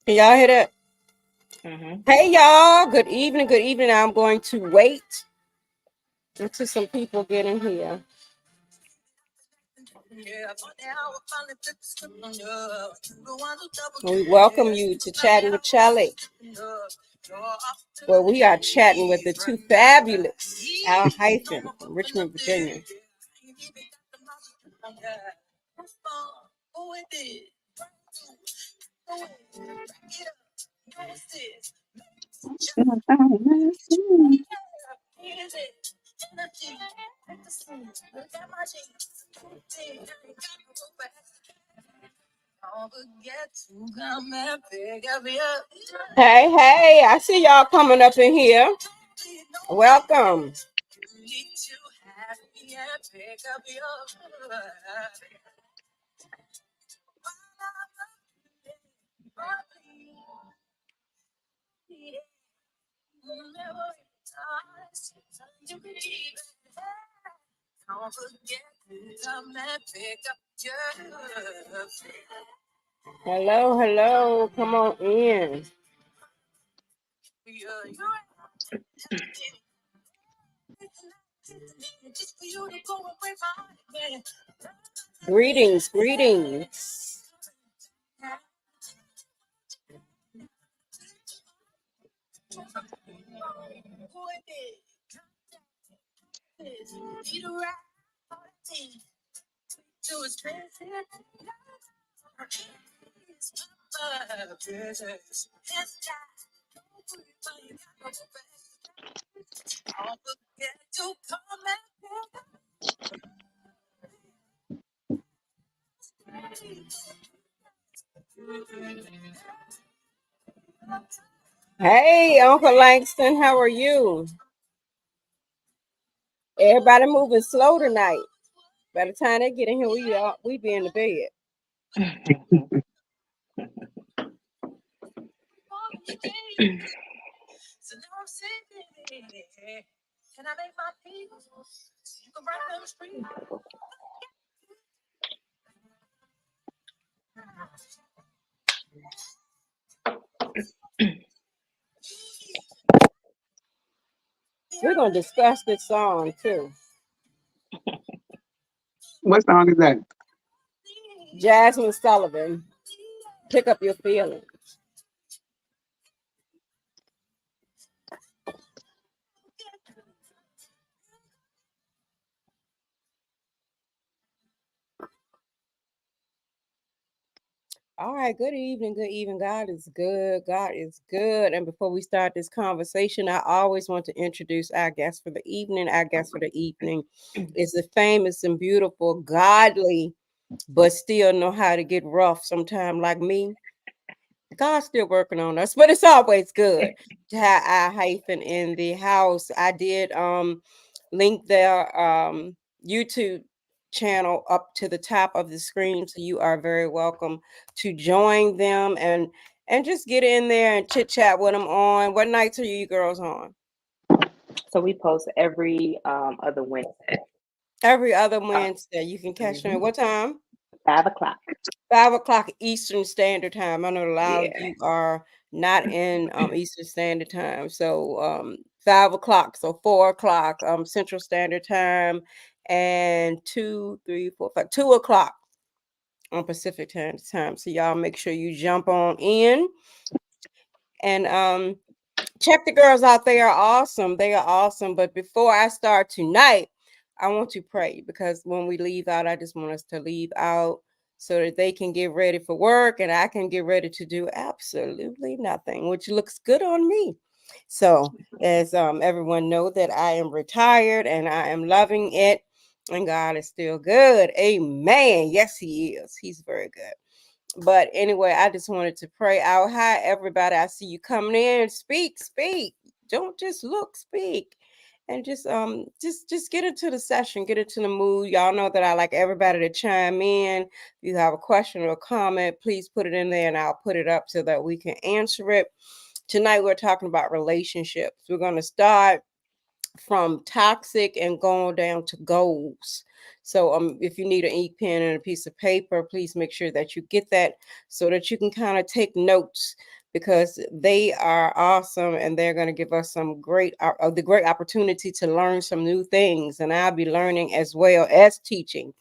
Can y'all hear that? Mm-hmm. Hey y'all, good evening, good evening. I'm going to wait until some people get in here. We welcome you to Chatting with Charlie, where we are chatting with the two fabulous Al Hyphen from Richmond, Virginia. Hey, hey, I see y'all coming up in here. Welcome. Hello, hello. Come on in. Greetings, greetings. Hey, Uncle Langston, how are you? Everybody moving slow tonight. By the time they get in here, we be in the bed. We're gonna discuss this song too. What song is that? Jasmine Sullivan, pick up your feelings. All right, good evening, good evening. God is good. God is good. And before we start this conversation, I always want to introduce our guest for the evening. Our guest for the evening is the famous and beautiful, godly, but still know how to get rough sometime like me. God's still working on us, but it's always good to have our hyphen in the house. I did link their YouTube channel up to the top of the screen, so you are very welcome to join them and just get in there and chit chat with them. On what nights are you girls on? So we post every other Wednesday. Every other Uh, Wednesday. You can catch them hmm at what time? 5 o'clock. 5 o'clock Eastern Standard Time. I know a lot of Yeah. you are not in Eastern Standard Time. So 5 o'clock, so 4 o'clock Central Standard Time, and 2 o'clock on Pacific Time. So y'all make sure you jump on in and check the girls out. They are awesome. They are awesome. But before I start tonight, I want to pray, because when we leave out, I just want us to leave out so that they can get ready for work and I can get ready to do absolutely nothing, which looks good on me. So, as everyone know, that I am retired and I am loving it, and God is still good. Amen. Yes, He is. He's very good. But anyway, I just wanted to pray out. Hi, everybody. I see you coming in. Speak, speak. Don't just look, speak. And just get into the session, get into the mood. Y'all know that I like everybody to chime in. If you have a question or a comment, please put it in there and I'll put it up so that we can answer it. Tonight we're talking about relationships. We're going to start from toxic and going down to goals. So if you need an ink pen and a piece of paper, please make sure that you get that so that you can kind of take notes because they are awesome and they're going to give us some the great opportunity to learn some new things. And I'll be learning as well as teaching.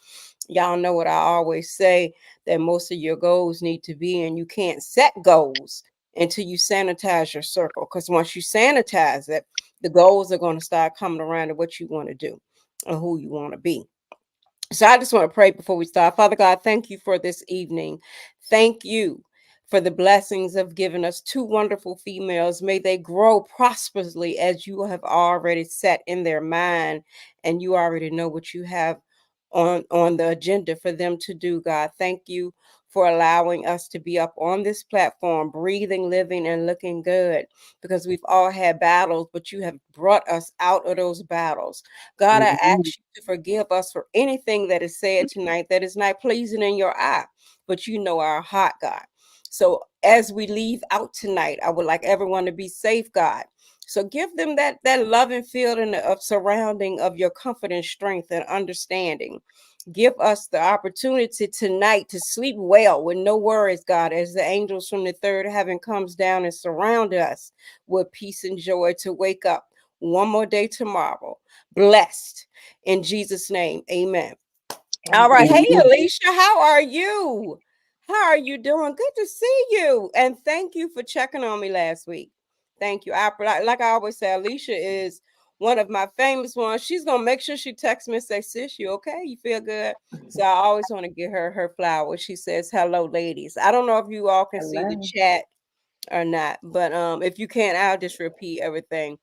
Y'all know what I always say, that most of your goals need to be, and you can't set goals until you sanitize your circle. Because once you sanitize it, the goals are going to start coming around to what you want to do or who you want to be. So I just want to pray before we start. Father God, thank you for this evening. Thank you for the blessings of giving us two wonderful females. May they grow prosperously as you have already set in their mind, and you already know what you have on the agenda for them to do, God. Thank you for allowing us to be up on this platform, breathing, living, and looking good, because we've all had battles, but you have brought us out of those battles. God, I Amen. ask you to forgive us for anything that is said tonight that is not pleasing in your eye, but you know our heart, God. So as we leave out tonight, I would like everyone to be safe, God. So give them that loving feeling of surrounding of your comfort and strength and understanding. Give us the opportunity tonight to sleep well with no worries, God, as the angels from the third heaven comes down and surround us with peace and joy to wake up one more day tomorrow blessed. In Jesus' name, amen. All right. Hey, Amen. Amen. Alicia, how are you? How are you doing? Good to see you. And thank you for checking on me last week. Thank you. Like I always say, Alicia is one of my famous ones. She's going to make sure she texts me and say, sis, you okay? You feel good? So I always want to give her flowers. She says, hello, ladies. I don't know if you all can see the Hello. chat or not, but if you can't, I'll just repeat everything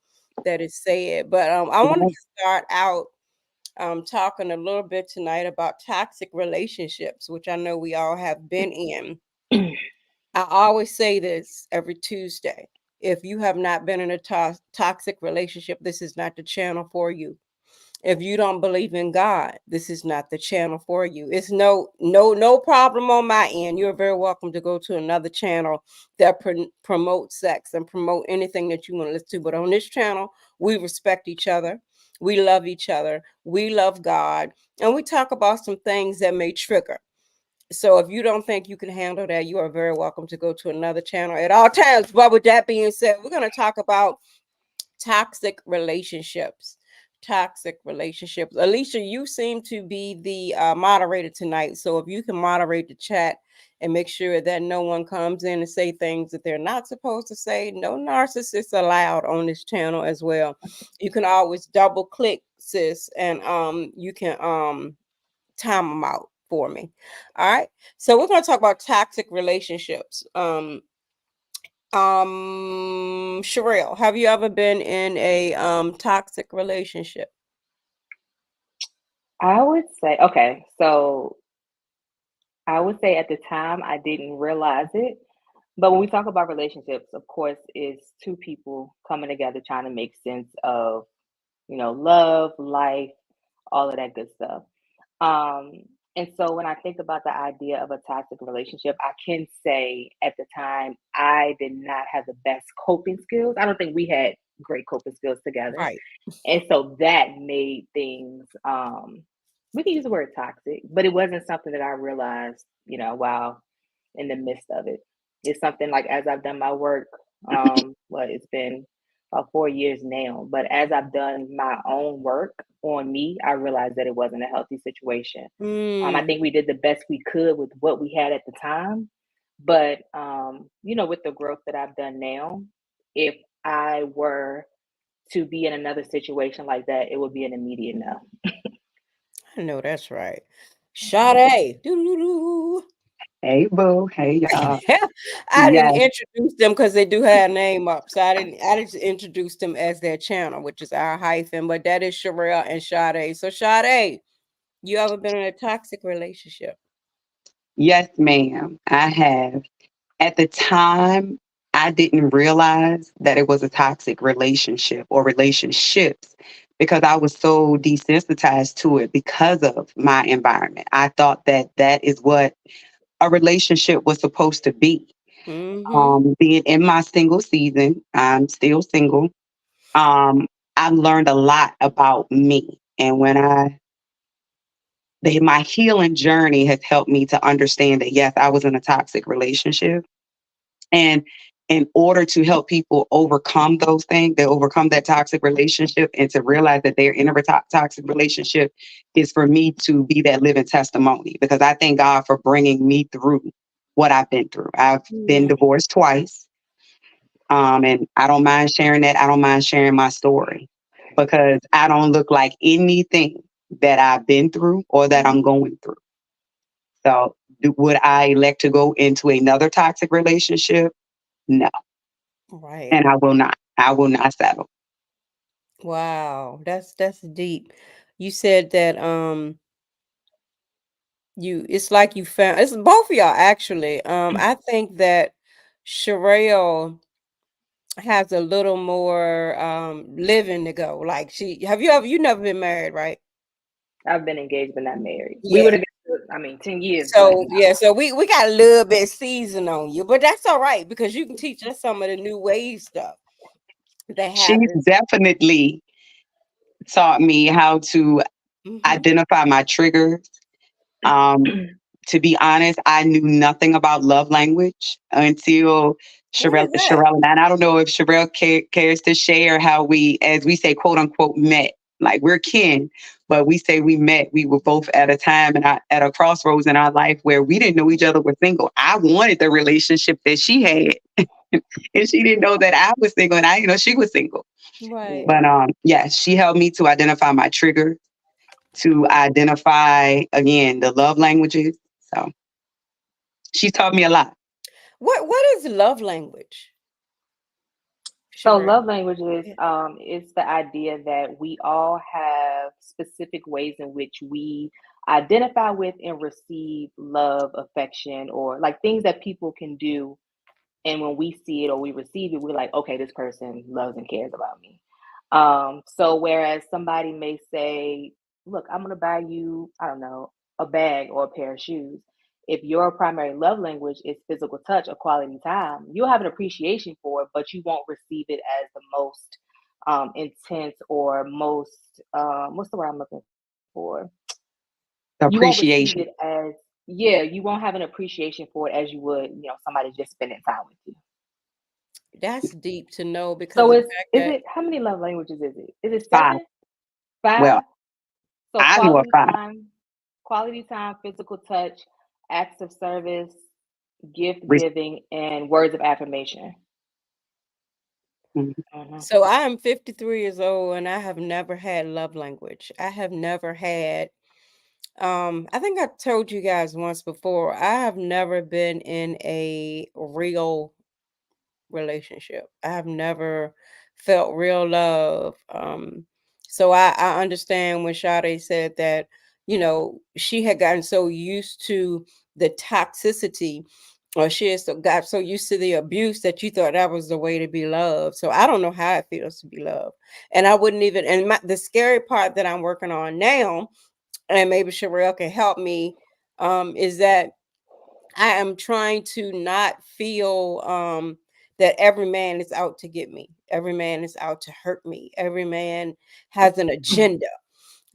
that is said. But I wanted Yes. to start out talking a little bit tonight about toxic relationships, which I know we all have been in. I always say this every Tuesday. If you have not been in a toxic relationship, this is not the channel for you. If you don't believe in God, this is not the channel for you. It's no problem on my end. You're very welcome to go to another channel that promotes sex and promote anything that you want to listen to. But on this channel, we respect each other. We love each other. We love God. And we talk about some things that may trigger. So if you don't think you can handle that, you are very welcome to go to another channel at all times. But with that being said, we're going to talk about toxic relationships. Toxic relationships. Alicia, you seem to be the moderator tonight. So if you can moderate the chat and make sure that no one comes in and say things that they're not supposed to say. No narcissists allowed on this channel as well. You can always double click, sis, and you can time them out for me. All right. So we're going to talk about toxic relationships. Sherelle, have you ever been in a toxic relationship? I would say, okay, so I would say at the time I didn't realize it. But when we talk about relationships, of course, it's two people coming together trying to make sense of, love, life, all of that good stuff. Um, and so when I think about the idea of a toxic relationship, I can say at the time I did not have the best coping skills. I don't think we had great coping skills together. Right. And so that made things, we can use the word toxic, but it wasn't something that I realized, while in the midst of it. It's something like as I've done my work, it's been about 4 years now, but as I've done my own work on me, I realized that it wasn't a healthy situation. I Mm, think we did the best we could with what we had at the time. But, with the growth that I've done now, if I were to be in another situation like that, it would be an immediate no. I know that's right. Sade. Doo-doo-doo. Hey, boo. Hey, y'all. I didn't Yes. introduce them because they do have a name up. So I just introduced them as their channel, which is our hyphen, but that is Sherelle and Sade. So Sade, you ever been in a toxic relationship? Yes, ma'am. I have. At the time, I didn't realize that it was a toxic relationship or relationships because I was so desensitized to it because of my environment. I thought that that is what a relationship was supposed to be. Mm-hmm. Being in my single season, I'm still single. Um, I've learned a lot about me. And my healing journey has helped me to understand that, yes, I was in a toxic relationship. And in order to help people overcome those things, they overcome that toxic relationship and to realize that they're in a toxic relationship, is for me to be that living testimony. Because I thank God for bringing me through what I've been through. I've been divorced twice. And I don't mind sharing that. I don't mind sharing my story because I don't look like anything that I've been through or that I'm going through. So would I elect to go into another toxic relationship? No. Right. And I will not. I will not settle. Wow. That's deep. You said that it's like you found, it's both of y'all actually. I think that Sherelle has a little more living to go. Like you never been married, right? I've been engaged but not married. We Yeah. would have been 10 years. So yeah, so we got a little bit season on you, but that's all right because you can teach us some of the new wave stuff that She's happens. definitely taught me how to identify my triggers. To be honest, I knew nothing about love language until What is that? Sherelle and I don't know if Sherelle cares to share how we, as we say, quote unquote, met. Like we're kin, but we say we met. We were both at a time and at a crossroads in our life where we didn't know each other were single. I wanted the relationship that she had, and she didn't know that I was single, and she was single. Right. But yeah, she helped me to identify my trigger, to identify again the love languages. So she taught me a lot. What is love language? So Sherelle? love languages is the idea that we all have specific ways in which we identify with and receive love, affection, or like things that people can do. And when we see it or we receive it, we're like, okay, this person loves and cares about me. So whereas somebody may say, look, I'm gonna buy you, I don't know, a bag or a pair of shoes. If your primary love language is physical touch or quality time, you'll have an appreciation for it, but you won't receive it as the most intense or most what's the word I'm looking for? You won't receive Appreciation. it as, yeah, you won't have an appreciation for it as you would, somebody just spending time with you. That's deep to know because So of the is fact is that it how many love languages is it? Is it 5. 7? 5? Well, So I know a 5. quality time, physical touch, acts of service, gift Re- giving, and words of affirmation. Mhm. so I am 53 years old and I have never had love language. I have never had I think I told you guys once before, I have never been in a real relationship. I have never felt real love. So I understand when Sade said that, she had gotten so used to the toxicity, or she has got so used to the abuse that you thought that was the way to be loved. So I don't know how it feels to be loved. And I wouldn't even, and the scary part that I'm working on now, and maybe Sherelle can help me, is that I am trying to not feel that every man is out to get me. Every man is out to hurt me. Every man has an agenda.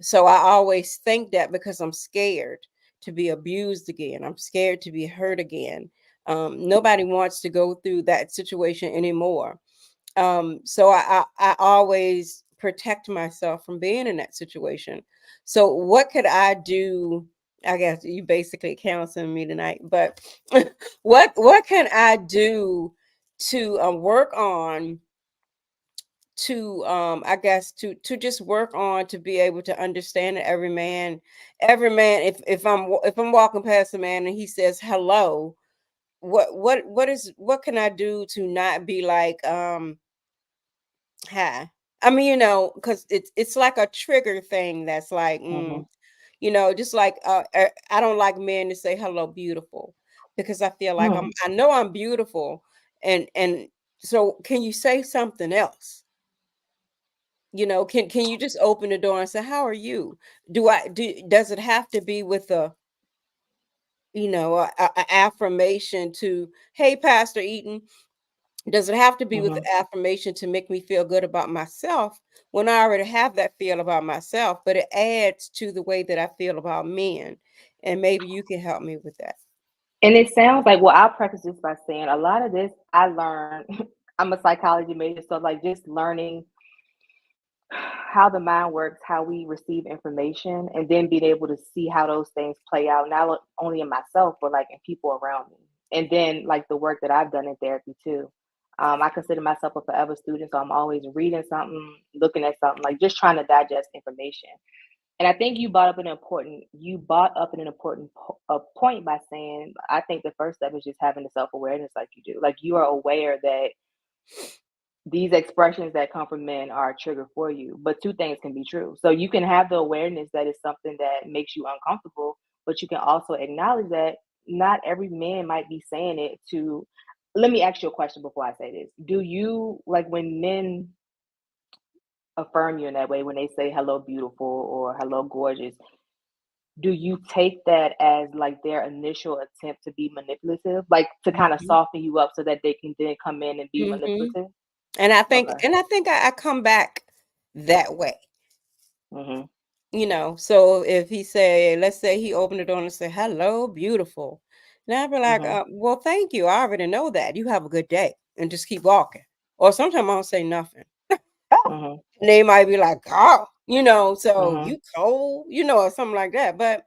So I always think that because I'm scared to be abused again. I'm scared to be hurt again. Nobody wants to go through that situation anymore. So I always protect myself from being in that situation. So what could I do? I guess you basically counseling me tonight, but what can I do to work on, to I guess to just work on to be able to understand that every man, if I'm walking past a man and he says hello, what can I do to not be like hi. I mean, because it's like a trigger thing that's like, Mhm. just like I don't like men to say hello, beautiful, because I feel like Mm. I know I'm beautiful, and so can you say something else? Can you just open the door and say, how are you? Does it have to be with a affirmation to, hey, Pastor Eaton? Does it have to be with Mhm. affirmation to make me feel good about myself when I already have that feel about myself? But it adds to the way that I feel about men. And maybe you can help me with that. And it sounds like, well, I'll preface this by saying a lot of this I learned. I'm a psychology major, so like just learning how the mind works, how we receive information, and then being able to see how those things play out, not only in myself, but like in people around me. And then like the work that I've done in therapy too. I consider myself a forever student, so I'm always reading something, looking at something, like just trying to digest information. And I think you brought up an important point by saying, I think the first step is just having the self awareness, like you do, like you are aware that these expressions that come from men are a trigger for you. But two things can be true. So you can have the awareness that it's something that makes you uncomfortable, but you can also acknowledge that not every man might be saying it to. Let me ask you a question before I say this. Do you like when men affirm you in that way, when they say hello, beautiful, or hello, gorgeous? Do you take that as like their initial attempt to be manipulative, like to kind of Mhm. soften you up so that they can then come in and be Mhm. manipulative? And I think Okay. I come back that way. Hmm. So if he say, let's say he opened the door and say, "Hello, beautiful." Now I'd be like, Hmm. well, thank you. I already know that. You have a good day and just keep walking. Or sometimes I don't say nothing. Hmm. And they might be like, oh, so Hmm. you cold, or something like that. But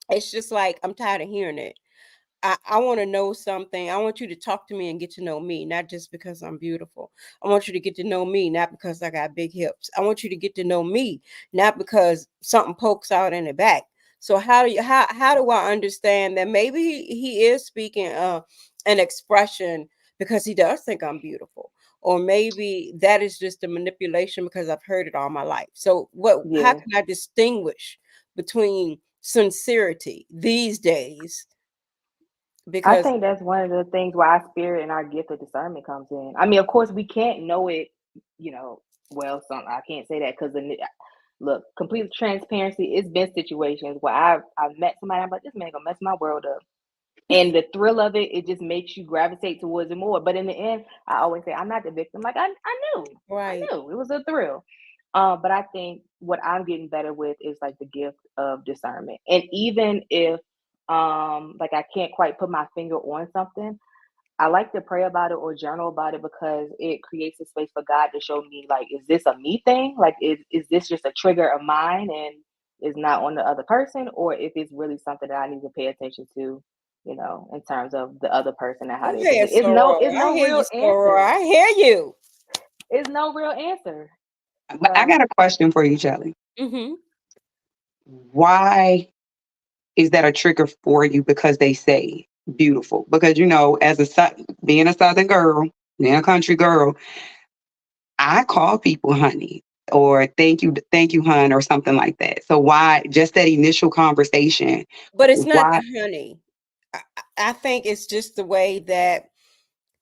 it's just like I'm tired of hearing it. I want to know something. I want you to talk to me and get to know me, not just because I'm beautiful. I want you to get to know me, not because I got big hips. I want you to get to know me, not because something pokes out in the back. So how do I understand that maybe he is speaking an expression because he does think I'm beautiful, or maybe that is just a manipulation because I've heard it all my life. So how Yeah. can I distinguish between sincerity these days? I Because think that's one of the things where our spirit and our gift of discernment comes in. I mean, of course, we can't know it, you know, well, some I can't say that because look, complete transparency. It's been situations where I've met somebody, I'm like, this man gonna mess my world up. And the thrill of it, it just makes you gravitate towards it more. But in the end, I always say, I'm not the victim. Like I right. knew it was a thrill. But I think what I'm getting better with is like the gift of discernment. And even if like I can't quite put my finger on something, I like to pray about it or journal about it because it creates a space for God to show me, like, is this a me thing? Like, is this just a trigger of mine and is not on the other person? Or if it's really something that I need to pay attention to, in terms of the other person and how Go they're ahead, thinking. Soror. It's I no hear you, real Soror. answer. I hear you. It's no real answer. But I got So a question for you, Jelly. Mm-hmm. Why is that a trigger for you? Because they say beautiful. Because as being a Southern girl, being a country girl, I call people honey or thank you, hun, or something like that. So why just that initial conversation? But it's not Why the honey. I think it's just the way that,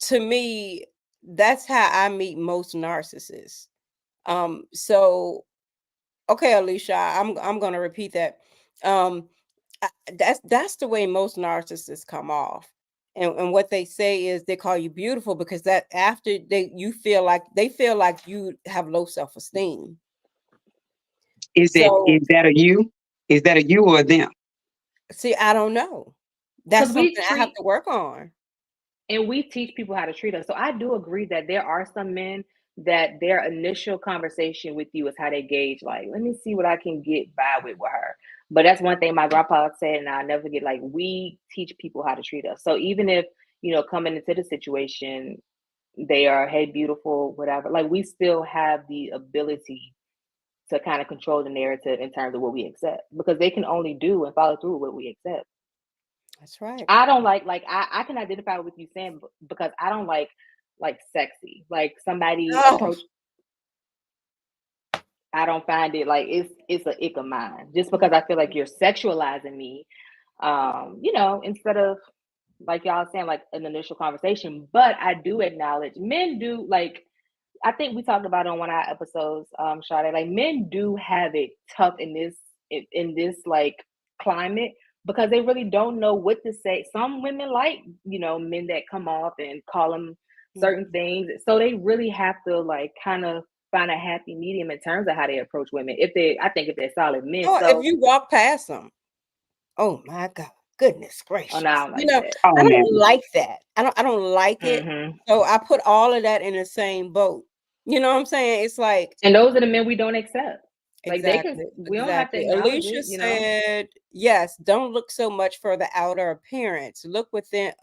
to me, that's how I meet most narcissists. So okay, Alicia, I'm gonna repeat that. Um, that's the way most narcissists come off. And what they say is they call you beautiful because that after they feel like you have low self-esteem. So is that a you? Is that a you or a them? see, I don't know. That's because something I have to work on. we teach people how to treat us. So I do agree that there are some men that their initial conversation with you is how they gauge, like, let me see what I can get by with her. But that's one thing my grandpa said, and I'll never forget, like, we teach people how to treat us. So even if, coming into the situation, they are, hey, beautiful, whatever, like, we still have the ability to kind of control the narrative in terms of what we accept because they can only do and follow through with what we accept. That's right. I don't like I can identify with you saying because I don't like sexy. Like somebody Oh, approach, I don't find it like it's a ick of mine just because I feel like you're sexualizing me. Instead of like y'all saying like an initial conversation. But I do acknowledge men do like I think we talked about on one of our episodes, Sade, like men do have it tough in this like climate because they really don't know what to say. Some women like, men that come off and call them certain mhm. things. So they really have to like kind of find a happy medium in terms of how they approach women. I think if they're solid men. Oh, if So you walk past them, oh my God. Goodness Oh, no, gracious. I don't You like know, that. Oh I man. don't like that. I don't like it. Hmm. So I put all of that in the same boat. You know what I'm saying? It's like And those are the men we don't accept. Like they can, exactly, we don't have to exactly. acknowledge Alicia it, you know. said, yes, don't look so much for the outer appearance. Look within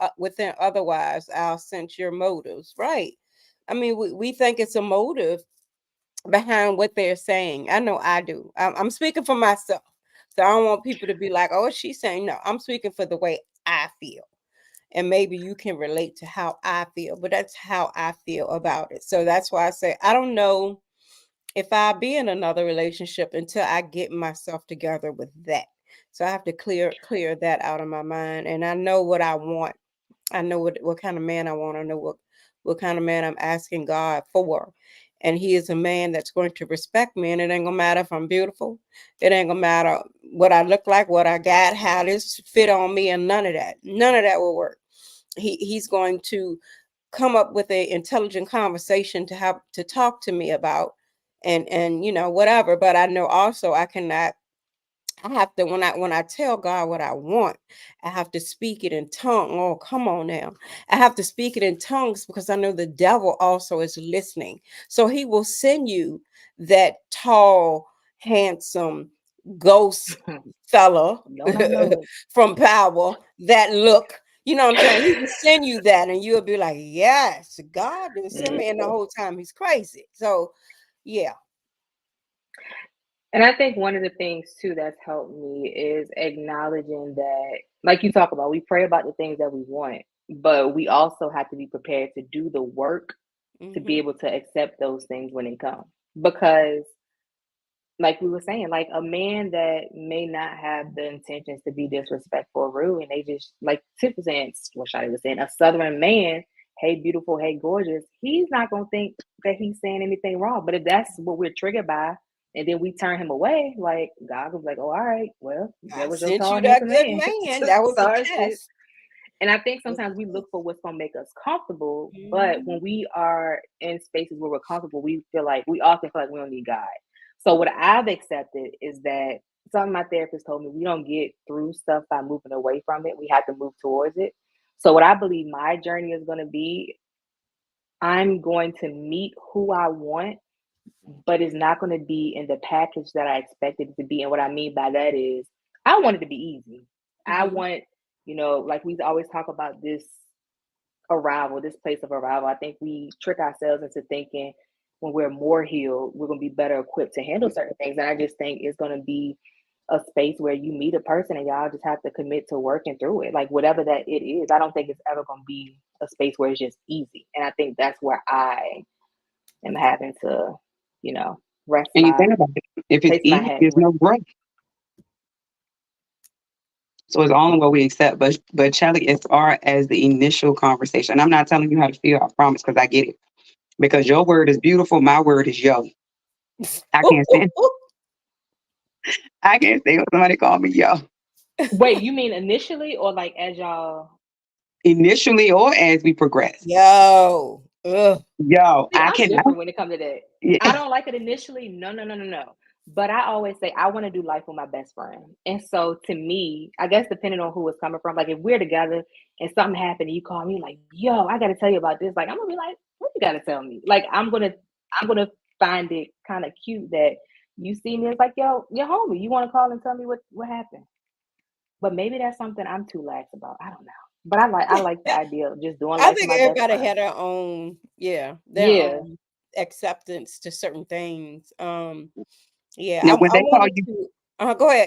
otherwise I'll sense your motives. Right. I mean, we think it's a motive behind what they're saying. I know I do. I'm speaking for myself. So I don't want people to be like, oh, she's saying no. I'm speaking for the way I feel. And maybe you can relate to how I feel, but that's how I feel about it. So that's why I say I don't know if I'll be in another relationship until I get myself together with that. So I have to clear that out of my mind. And I know what I want. I know what kind of man I want. I know what kind of man I'm asking God for. And he is a man that's going to respect me. And it ain't gonna matter if I'm beautiful. It ain't gonna matter what I look like, what I got, how this fit on me, and none of that. None of that will work. He's going to come up with a intelligent conversation to have to talk to me about and whatever. But I know also I cannot. I have to when I tell God what I want, I have to speak it in tongue. Oh, come on now. I have to speak it in tongues because I know the devil also is listening. So he will send you that tall, handsome ghost fella Lord, I know it. from Power, that look. You know what I'm saying? He will send you that, and you'll be like, yes, God didn't send me. And the Mhm. whole time he's crazy. So yeah. And I think one of the things too that's helped me is acknowledging that, like you talk about, we pray about the things that we want, but we also have to be prepared to do the work to be Hmm. able to accept those things when they come. Because, like we were saying, like a man that may not have the intentions to be disrespectful or rude, and they just, like Tiff was saying, what Shadi was saying, a Southern man, hey, beautiful, hey, gorgeous, he's not going to think that he's saying anything wrong. But if that's what we're triggered by, and then we turn him away, like God was like, oh, all right, well, I there was your sent tall, you that handsome good man. man. That was a Sorry, sis. test. And I think Was sometimes we a look test. for what's going to make us comfortable, but when Mhm. we are in spaces where we're comfortable, we often feel like we don't need God. So what I've accepted is that something my therapist told me, we don't get through stuff by moving away from it. We have to move towards it. So what I believe my journey is going to be, I'm going to meet who I want, but it's not going to be in the package that I expected it to be. And what I mean by that is I want it to be easy. I Mhm. want, like we always talk about this arrival, this place of arrival. I think we trick ourselves into thinking when we're more healed, we're going to be better equipped to handle certain things. And I just think it's going to be a space where you meet a person and y'all just have to commit to working through it, like whatever that it is. I don't think it's ever going to be a space where it's just easy. And I think that's where I am having to, you know, rest And you my think about it, if it's place my easy, hat and there's rest. no growth. So it's only what we accept. But Shelly, as far as the initial conversation, I'm not telling you how to feel, I promise, because I get it. Because your word is beautiful, my word is yo. I can't stand I can't stand when somebody call me yo. Wait, you mean initially or like as y'all? Initially or as we progress. Yo. Ugh. Yo, See, I I'm cannot. different when it comes to that. I Yeah. don't like it initially. No, no, no, no, no. But I always say I want to do life with my best friend. And so to me, I guess depending on who it's coming from, like if we're together and something happened and you call me like, yo, I gotta tell you about this, like I'm gonna be like, what you gotta tell me? Like I'm gonna find it kind of cute that you see me as like, yo, your homie, you wanna call and tell me what happened. But maybe that's something I'm too lax about. I don't know. But I like the idea of just doing I life with think my best everybody friend. had their own, yeah, their Yeah. own acceptance to certain things. Yeah, Now I wanted to.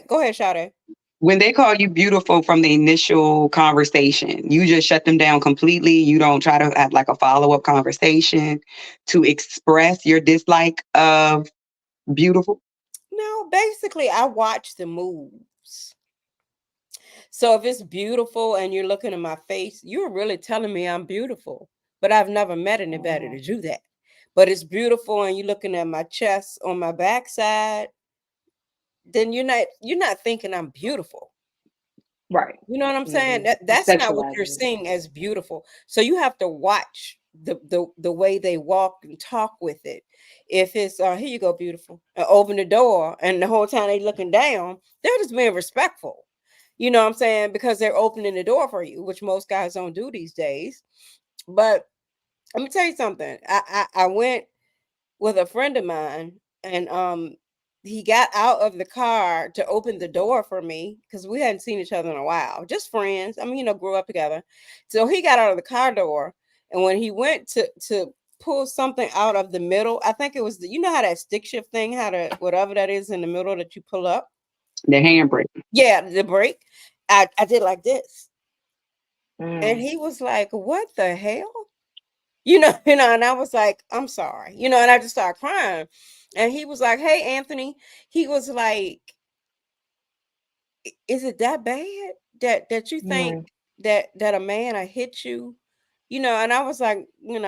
Go ahead, Shade. when they call you beautiful from the initial conversation, you just shut them down completely. You don't try to have like a follow-up conversation to express your dislike of beautiful. No, basically, I watch the moves. So if it's beautiful and you're looking in my face, you're really telling me I'm beautiful. But I've never met anybody to Mhm. do that. But it's beautiful and you're looking at my chest on my backside, then you're not thinking I'm beautiful. Right. You know what I'm saying? Mhm. That's not what you're Sexualizing it. seeing as beautiful. So you have to watch the way they walk and talk with it. If it's here you go, beautiful, open the door, and the whole time they looking down, they're just being respectful. You know what I'm saying? Because they're opening the door for you, which most guys don't do these days. But let me tell you something. I went with a friend of mine, and he got out of the car to open the door for me because we hadn't seen each other in a while, just friends. I mean, grew up together. So he got out of the car door, and when he went to pull something out of the middle, I think it was the, how that stick shift thing, how to whatever that is in the middle that you pull up. The handbrake. Yeah, the brake. I did like this. And Mm. he was like, "What the hell?" And I was like, "I'm sorry," and I just started crying. And he was like, "Hey, Anthony," he was like, "Is it that bad that you think Mm. that a man I hit you?" And I was like, and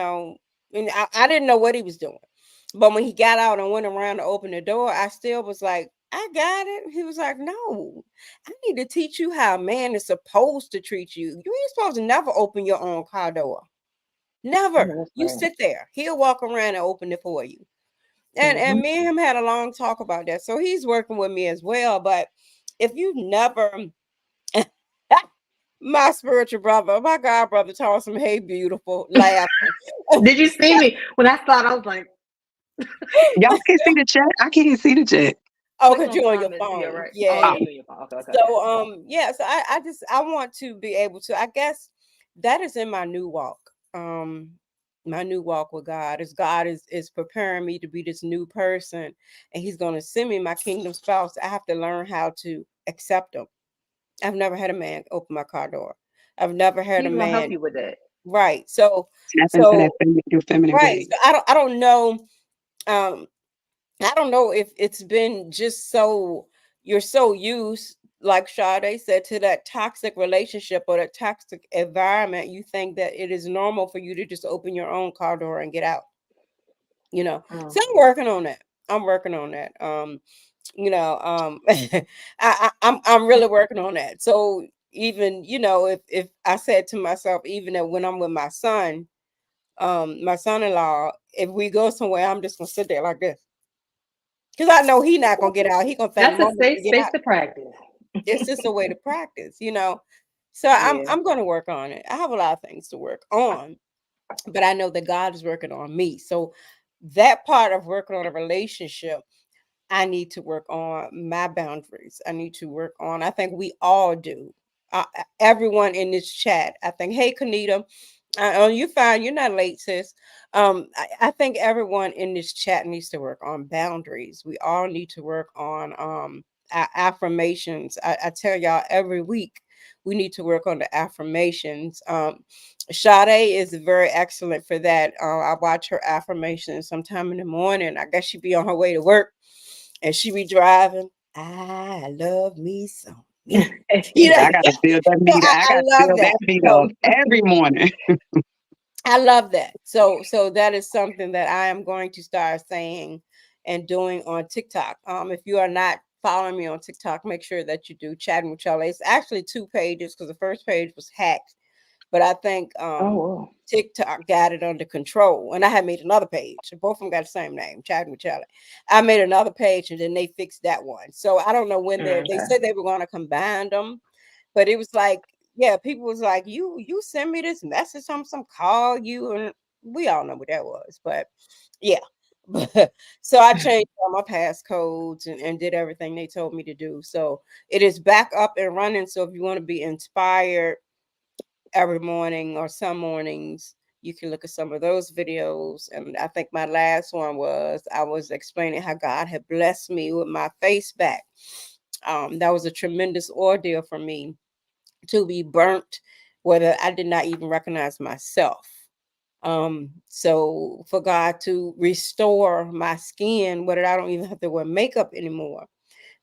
I didn't know what he was doing. But when he got out and went around to open the door, I still was like, "I got it." He was like, "No, I need to teach you how a man is supposed to treat you. You ain't supposed to never open your own car door. Oh, Never. that's You right. sit there. He'll walk around and open it for you." And Mhm. me and him had a long talk about that. So he's working with me as well. But if you never my spiritual brother, my God brother told him, "Hey, beautiful," laughing. Did you see me when I saw it? I was like, Y'all can see the chat. I can't see the chat. Oh, click because on you're on your comments. Yeah, phone. right. Oh Yeah. yeah, Oh, you on your phone. Okay, okay, okay. So yeah, so I want to be able to, I guess that is in my new walk. My new walk with God is God is preparing me to be this new person, and he's going to send me my kingdom spouse. I have to learn how to accept him. I've never had a man open my car door. I've never had a He's gonna help man. you with that. Right. So tap into that so feminine right. ways. So I don't know. Um I don't know if it's been just so you're so used, like Sade said, to that toxic relationship or that toxic environment, you think that it is normal for you to just open your own car door and get out. So Mm. I'm working on that. I'm working on that. I'm really working on that. So even, if I said to myself, even that when I'm with my son-in-law, if we go somewhere, I'm just gonna sit there like this. Because I know he not gonna get out. He gonna think That's a mama safe can get space out. to practice. It's just a way to practice. So I'm Yeah. I'm gonna work on it. I have a lot of things to work on, but I know that God is working on me. So that part of working on a relationship, I need to work on my boundaries. I need to work on, I think we all do. Everyone in this chat, I think, hey, Kanita, oh, you fine. You're not late, sis. I think everyone in this chat needs to work on boundaries. We all need to work on affirmations. I tell y'all every week we need to work on the affirmations. Sade is very excellent for that. I watch her affirmations sometime in the morning. I guess she be on her way to work and she be driving. I love me some. You know, I gotta build that so meter. I I gotta love build that. that meter So up every morning. I love that. So that is something that I am going to start saying and doing on TikTok. If you are not following me on TikTok, make sure that you do. Chatting with Charlie. It's actually 2 pages because the first page was hacked, but I think Oh, wow. TikTok got it under control. And I had made another page. Both of them got the same name, Chatting with Charlie. I made another page and then they fixed that one. So I don't know when they Okay. said they were going to combine them, but it was like, yeah, people was like, you send me this message, some call you, and we all know what that was. But yeah. So I changed all my passcodes and did everything they told me to do. So it is back up and running. So if you want to be inspired every morning or some mornings, you can look at some of those videos. And I think my last one was I was explaining how God had blessed me with my face back. That was a tremendous ordeal for me to be burnt, whether I did not even recognize myself. So for God to restore my skin, whether I don't even have to wear makeup anymore.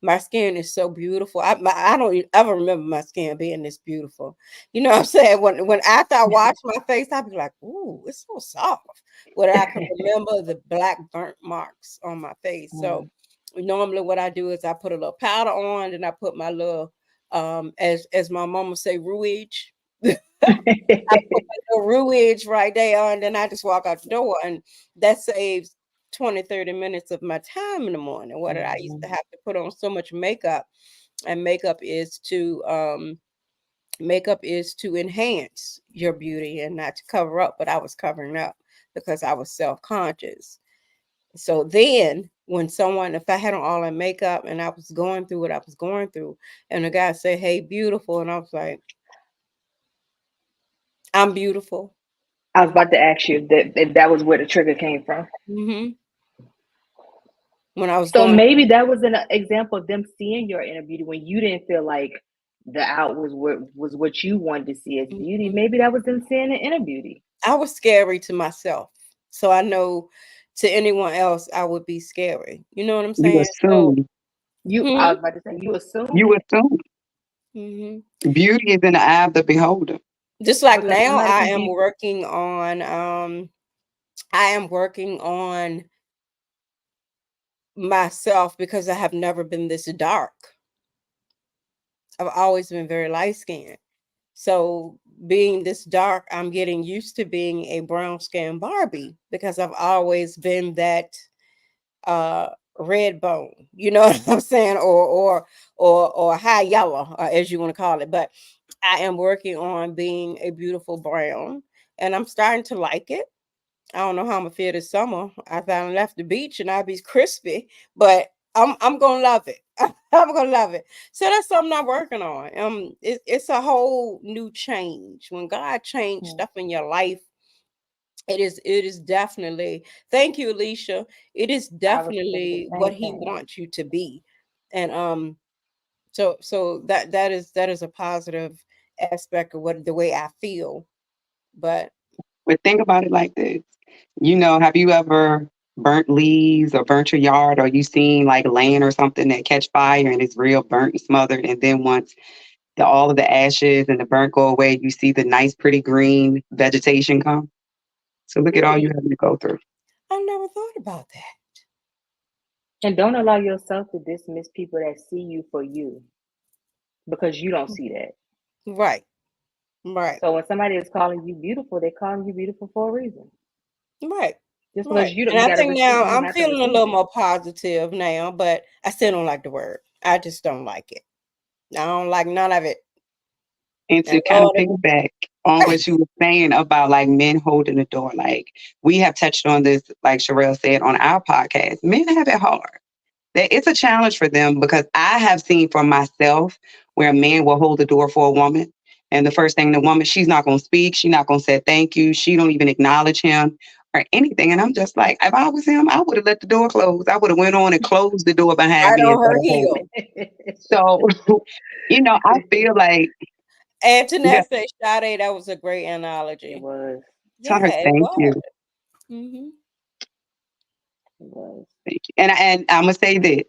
My skin is so beautiful. I don't ever remember my skin being this beautiful. You know what I'm saying? When after I wash my face, I'd be like, ooh, it's so soft. Whether I can remember the black burnt marks on my face. So Mm. normally what I do is I put a little powder on, and I put my little as my mama say, rouge. I put my little rouge right there, and then I just walk out the door, and that saves 20, 30 minutes of my time in the morning. What did I used to Mhm. have to put on so much makeup? and makeup is to enhance your beauty and not to cover up, but I was covering up because I was self-conscious. So then when someone, if I had on all that makeup and I was going through what I was going through, and the guy said, "Hey, beautiful," and I was like, "I'm beautiful." I was about to ask you if that was where the trigger came from. Hmm. When I was So going, maybe that was an example of them seeing your inner beauty when you didn't feel like the out was what you wanted to see as beauty. Mhm. Maybe that was them seeing the inner beauty. I was scary to myself, so I know to anyone else I would be scary. You know what I'm You saying? So, assume. I hmm, was about to say you assumed You it assume. hmm, Beauty is in the eye of the beholder. just like because now, somebody can be. I am working on myself because I have never been this dark. I've always been very light skinned. So being this dark, I'm getting used to being a brown skinned Barbie because I've always been that uh red bone. You know what I'm saying? Or high yellow, as you want to call it. But I am working on being a beautiful brown and I'm starting to like it. I don't know how I'm gonna feel this summer. I thought I left the beach and I'd be crispy, but I'm gonna love it. I'm gonna love it. So that's something I'm working on. It's a whole new change. When God changed Hmm, stuff in your life, it is definitely, thank you, Alicia. It is I was thinking the definitely what same He thing. wants you to be, and so that is a positive aspect of what the way I feel. But But think about it like this. Have you ever burnt leaves or burnt your yard, or you seen like land or something that catch fire and it's real burnt and smothered, and then once all of the ashes and the burnt go away, you see the nice pretty green vegetation come? So look at all you hmm, having to go through. I never thought about that. And don't allow yourself to dismiss people that see you for you because you don't see that. Right, right, So when somebody is calling you beautiful, they're calling you beautiful for a reason. right, Just because right. you don't, And you I got to think receive, now you I'm have to feeling a receive little it. more positive now, but I still don't like the word. I just don't like it. I don't like none of it. And And to kind of Lord, piggyback on what you were saying about like men holding the door, like we have touched on this, like Sherelle said on our podcast, men have it hard. It's a challenge for them because I have seen for myself where a man will hold the door for a woman. And the first thing the woman, she's not going to speak. She's not going to say thank you. She don't even acknowledge him or anything. And I'm just like, if I was him, I would have let the door close. I would have went on and closed the door behind right me on instead her of holding heel. it. So, I feel like, yeah, Antoinette said, Sade, that was a great It analogy. was. tell her Yeah, it thank was. you. Hmm. It was. Thank you. And I'm gonna say this.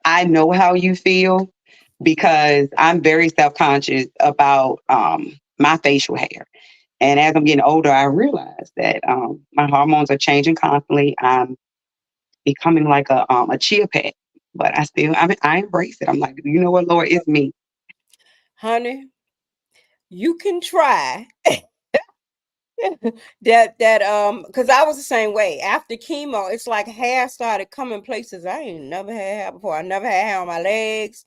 I know how you feel because I'm very self-conscious about my facial hair. And as I'm getting older, I realize that my hormones are changing constantly. I'm becoming like a chia pet, but I embrace it. I'm like, you know what, Lord, it's me. Honey, you can try that because I was the same way. After chemo, it's like hair started coming places I ain't never had hair before. I never had hair on my legs.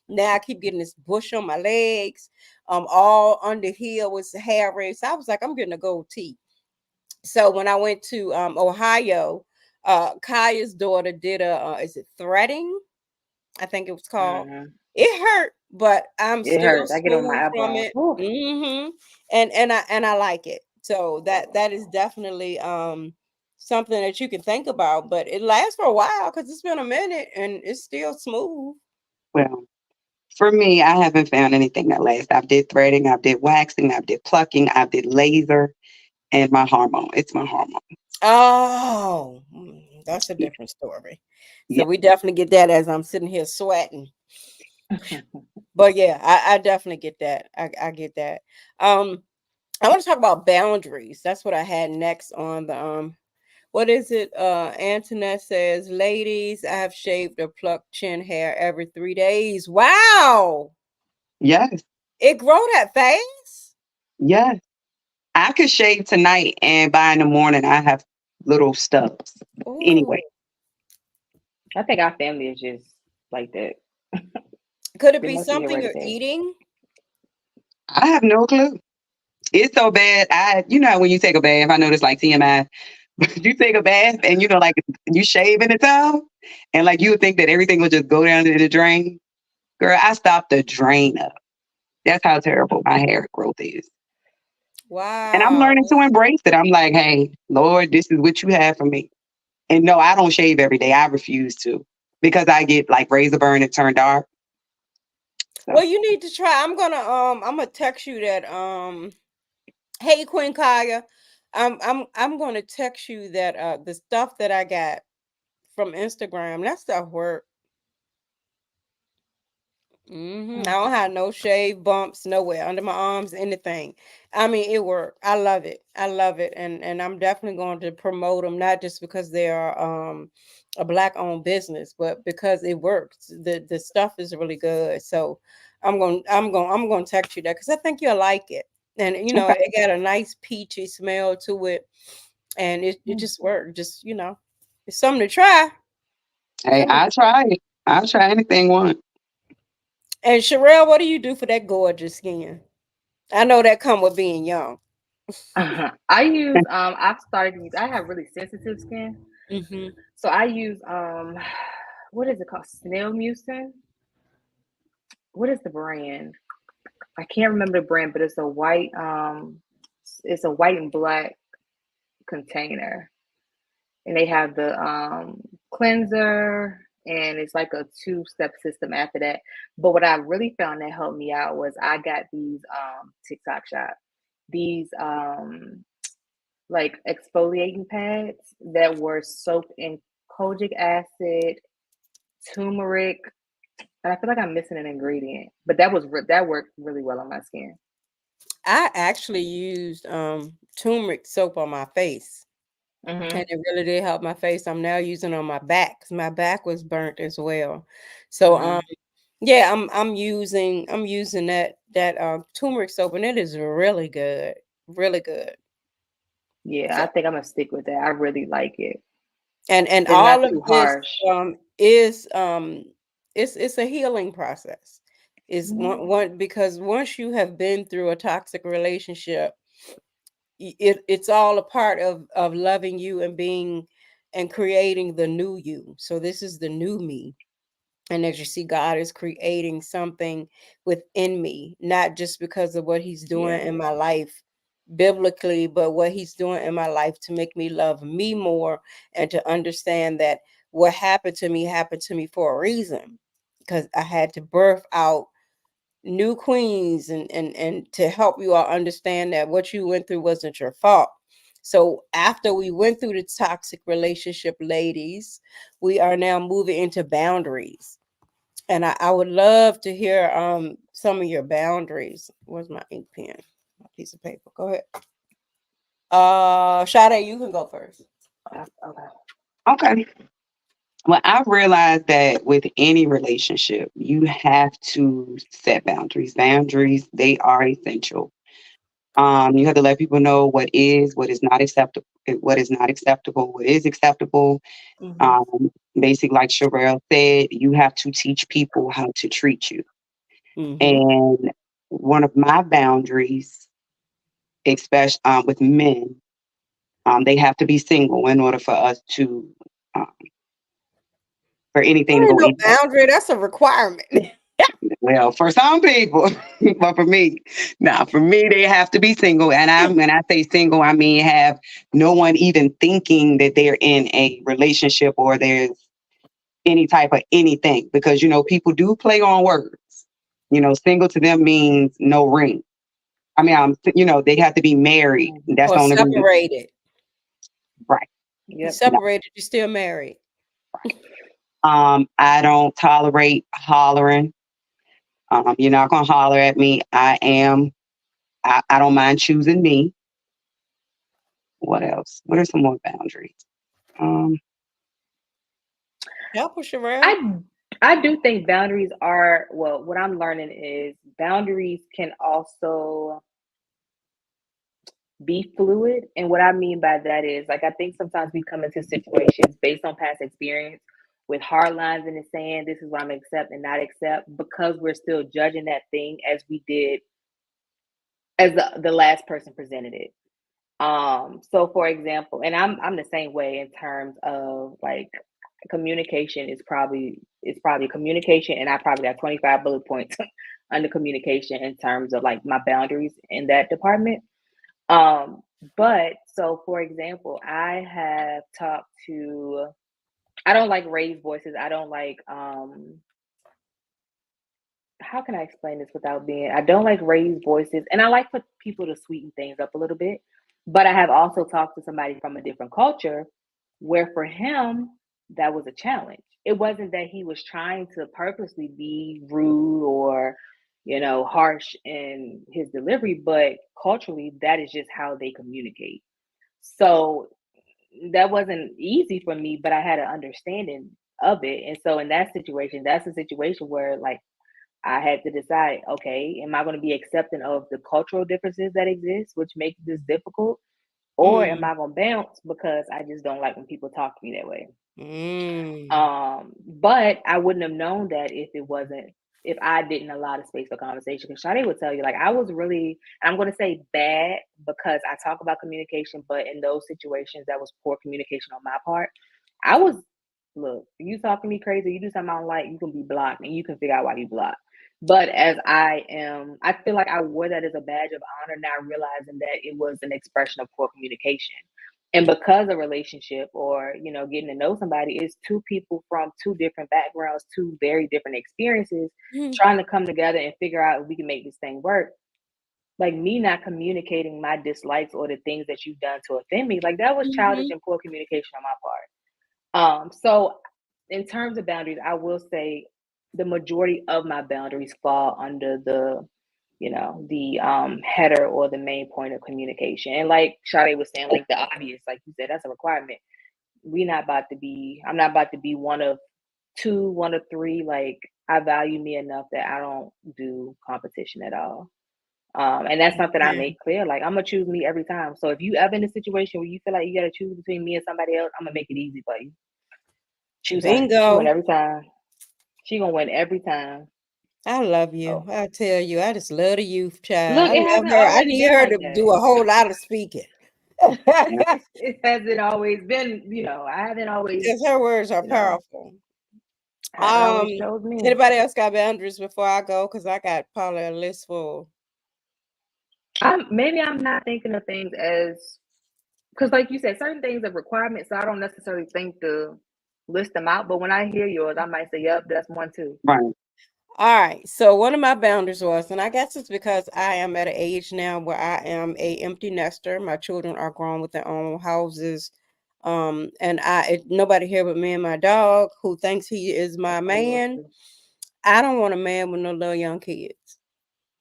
Now I keep getting this bush on my legs. All under here was hair raised. I was like, I'm getting a gold teeth. So when I went to Ohio, Kaya's daughter did is it threading? I think it was called. Hmm. It hurt, but I'm It still hurts. I get on smooth my from eyebrows. it. Whew. And I like it. So that is definitely something that you can think about, but it lasts for a while because it's been a minute and it's still smooth. Well, for me, I haven't found anything that lasts. I've did threading, I've did waxing, I've did plucking, I've did laser, and my hormone. It's my hormone. Oh, that's a Yeah, different story. So yeah. we definitely get that as I'm sitting here sweating. But yeah, I definitely get that. I get that. Um, I want to talk about boundaries. That's what I had next on the what is it? Antoinette says, ladies, I have shaved or plucked chin hair every 3 days. Wow. Yes, It grow that fast? yes. I could shave tonight and by in the morning I have little stubs. Oh, Anyway, I think our family is just like that. Could it It be must be something you're hereditary. eating? I have no clue. It's so bad. You know, when you take a bath, I know this like TMI. You take a bath and you know, like you shave in the tub, and like you would think that everything would just go down to the drain. Girl, I stopped the drain up. That's how terrible my hair growth is. And I'm Wow. learning to embrace it. I'm like, hey, Lord, this is what you have for me. And no, I don't shave every day. I refuse to because I get like razor burn and turn dark. Well, So you need to try. I'm gonna text you that hey Queen Kaya. I'm gonna text you that the stuff that I got from Instagram. That stuff work. I Hmm. don't have no shave bumps nowhere under my arms, anything. I mean, it worked. I love it. I love it, and I'm definitely going to promote them, not just because they are a black owned business, but because it works. The stuff is really good. So I'm going to text you that because I think you'll like it, and okay. it got a nice peachy smell to it, and it just worked. Just it's something to try. Hey, Something I to try. try it. I'll try anything once. And Sherelle, what do you do for that gorgeous skin? I know that come with being young. I use I've started to use I have really sensitive skin. Hmm. So I use what is it called? Snail Mucin. What is the brand? I can't remember the brand, but it's a white and black container. And they have the cleanser and it's like a two-step system after that. But what I really found that helped me out was I got these TikTok shop. These like exfoliating pads that were soaked in kojic acid, turmeric, and I feel like I'm missing an ingredient, but that worked really well on my skin. I actually used turmeric soap on my face, and Hmm. it really did help my face. I'm now using on my back 'cause my back was burnt as well. So Hmm. yeah, I'm using that turmeric soap, and it is really good, really good. Yeah, So I think I'm gonna stick with that. I really like it. and It's not all of too this harsh. is it's a healing process. Is Mhm. one because once you have been through a toxic relationship, it's all a part of loving you and being and creating the new you. So this is the new me. And as you see, God is creating something within me, not just because of what He's doing Yeah. in my life biblically, but what He's doing in my life to make me love me more and to understand that what happened to me for a reason because I had to birth out new queens and to help you all understand that what you went through wasn't your fault. So after we went through the toxic relationship, ladies, we are now moving into boundaries. And I would love to hear some of your boundaries. Where's my ink pen? My piece of paper. Go ahead. Sade, you can go first. Okay. Okay. Well, I've realized that with any relationship, you have to set boundaries. Boundaries, they are essential. You have to let people know what is not acceptable, what is acceptable. Mm-hmm. Um, Basically, like Sherelle said, you have to teach people how to treat you. Mm-hmm. And one of my boundaries, especially with men, they have to be single in order for us to, um, for anything to That ain't go no anywhere. boundary. That's a requirement. Well, for some people, but for me, now for me, they have to be single. And when I say single, I mean have no one even thinking that they're in a relationship or there's any type of anything. Because people do play on words. Single to them means no ring. I mean, they have to be married. That's Or the only reason, separated. right? You Yep. No. separated, you're still married. I don't tolerate hollering. You're not gonna holler at me. I don't mind choosing me. What else? What are some more boundaries? Um, Help us, Sherelle. I I do think boundaries are well, what I'm learning is boundaries can also be fluid. And what I mean by that is like I think sometimes we come into situations based on past experience with hard lines in the sand. This is what I'm accept and not accept, because we're still judging that thing as we did as the last person presented it. So for example, and I'm the same way in terms of like communication is probably communication, and I probably got 25 bullet points under communication in terms of like my boundaries in that department. But so for example, I have talked to, I don't like raised voices. I don't like how can I explain this without being, I don't like raised voices, and I like for people to sweeten things up a little bit. But I have also talked to somebody from a different culture where for him that was a challenge. It wasn't that he was trying to purposely be rude or, harsh in his delivery, but culturally that is just how they communicate. So that wasn't easy for me, but I had an understanding of it. And so in that situation, that's a situation where like I had to decide, okay, am I going to be accepting of the cultural differences that exist, which makes this difficult? Or am Mm. I going to bounce because I just don't like when people talk to me that way? Mm. But I wouldn't have known that if I didn't allow the space for conversation. Because Sade would tell you, like, I was really, I'm going to say bad because I talk about communication, but in those situations, that was poor communication on my part. I was, look, you talk to me crazy, you do something I don't like, you can be blocked and you can figure out why you blocked. But as I feel like I wore that as a badge of honor, not realizing that it was an expression of poor communication. And because a relationship or, getting to know somebody is two people from two different backgrounds, two very different experiences, Mm. trying to come together and figure out if we can make this thing work. Like me not communicating my dislikes or the things that you've done to offend me, like that was childish Mhm. and poor communication on my part. So in terms of boundaries, I will say the majority of my boundaries fall under the header or the main point of communication. And like Sade was saying, like the obvious, like you said, that's a requirement. I'm not about to be one of two, one of three. Like I value me enough that I don't do competition at all. And that's something I Yeah. make clear. Like I'm gonna choose me every time. So if you ever in a situation where you feel like you gotta choose between me and somebody else, I'm gonna make it easy for you. Choose her. She win Bingo. every time. She gonna win every time. I love you. So I tell you, I just love the youth child. look, I it love hasn't her. I always need been her like to do that. a whole lot of speaking. It hasn't always been, I haven't always, Because her words are you know, powerful. haven't always chose me. Anybody else got boundaries before I go? Because I got probably a list full. Maybe I'm not thinking of things as, because like you said, certain things are requirements, so I don't necessarily think to list them out. But when I hear yours, I might say, "Yep, that's one too." Right. All right. So one of my boundaries was, and I guess it's because I am at an age now where I am a empty nester. My children are grown with their own houses. And nobody here but me and my dog who thinks he is my That's what yours man. too. I don't want a man with no little young kids.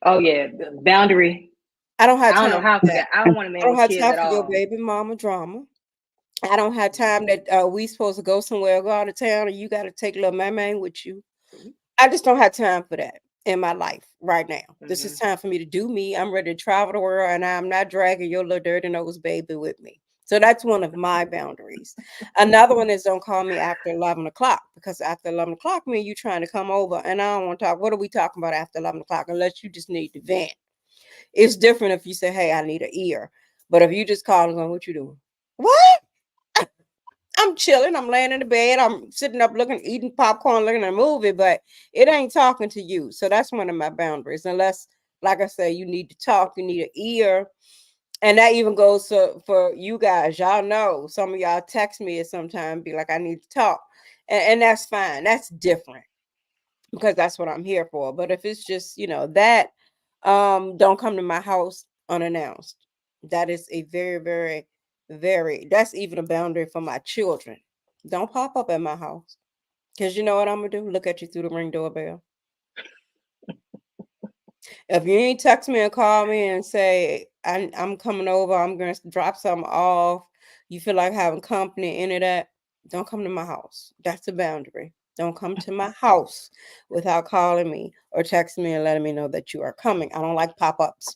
Oh yeah, the boundary. I don't have I don't time know for how for that. that. I don't want a I man don't with have kids time at for your all. baby mama drama. I don't have time Mhm. that we supposed to go somewhere, go out of town, and you got to take little man with you. I just don't have time for that in my life right now. This is Mhm. time for me to do me. I'm ready to travel the world, and I'm not dragging your little dirty nose baby with me. So that's one of my boundaries. Another one is don't call me after 11 o'clock, because after 11 o'clock, me and you trying to come over, and I don't want to talk. What are we talking about after 11 o'clock? Unless you just need to vent. It's different if you say, "Hey, I need an ear," but if you just call and go, "What you doing?" What? I'm chilling. I'm laying in the bed. I'm sitting up looking, eating popcorn, looking at a movie, but it ain't talking to you. So that's one of my boundaries. Unless, like I say, you need to talk, you need an ear. And that even goes for you guys. Y'all know some of y'all text me at some time, be like, I need to talk. And that's fine. That's different because that's what I'm here for. But if it's just, that, don't come to my house unannounced. That is a very, very, very, that's even a boundary for my children. Don't pop up at my house. Because you know what I'm gonna do? Look at you through the ring doorbell. If you ain't text me and call me and say I'm coming over, I'm gonna drop something off. You feel like having company, any of that, don't come to my house. That's a boundary. Don't come to my house without calling me or texting me and letting me know that you are coming. I don't like pop-ups.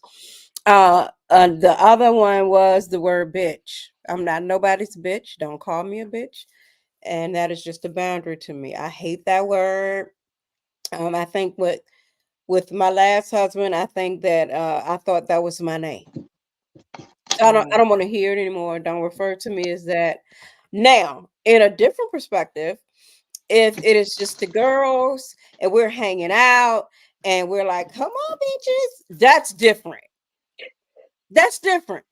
The other one was the word bitch. I'm not nobody's bitch. Don't call me a bitch. and that is just a boundary to me. I hate that word. I think with my last husband, I think that I thought that was my name. So I Mm. don't want to hear it anymore. Don't refer to me as that. Now, in a different perspective, if it is just the girls and we're hanging out and we're like, "Come on, bitches," that's different. That's different.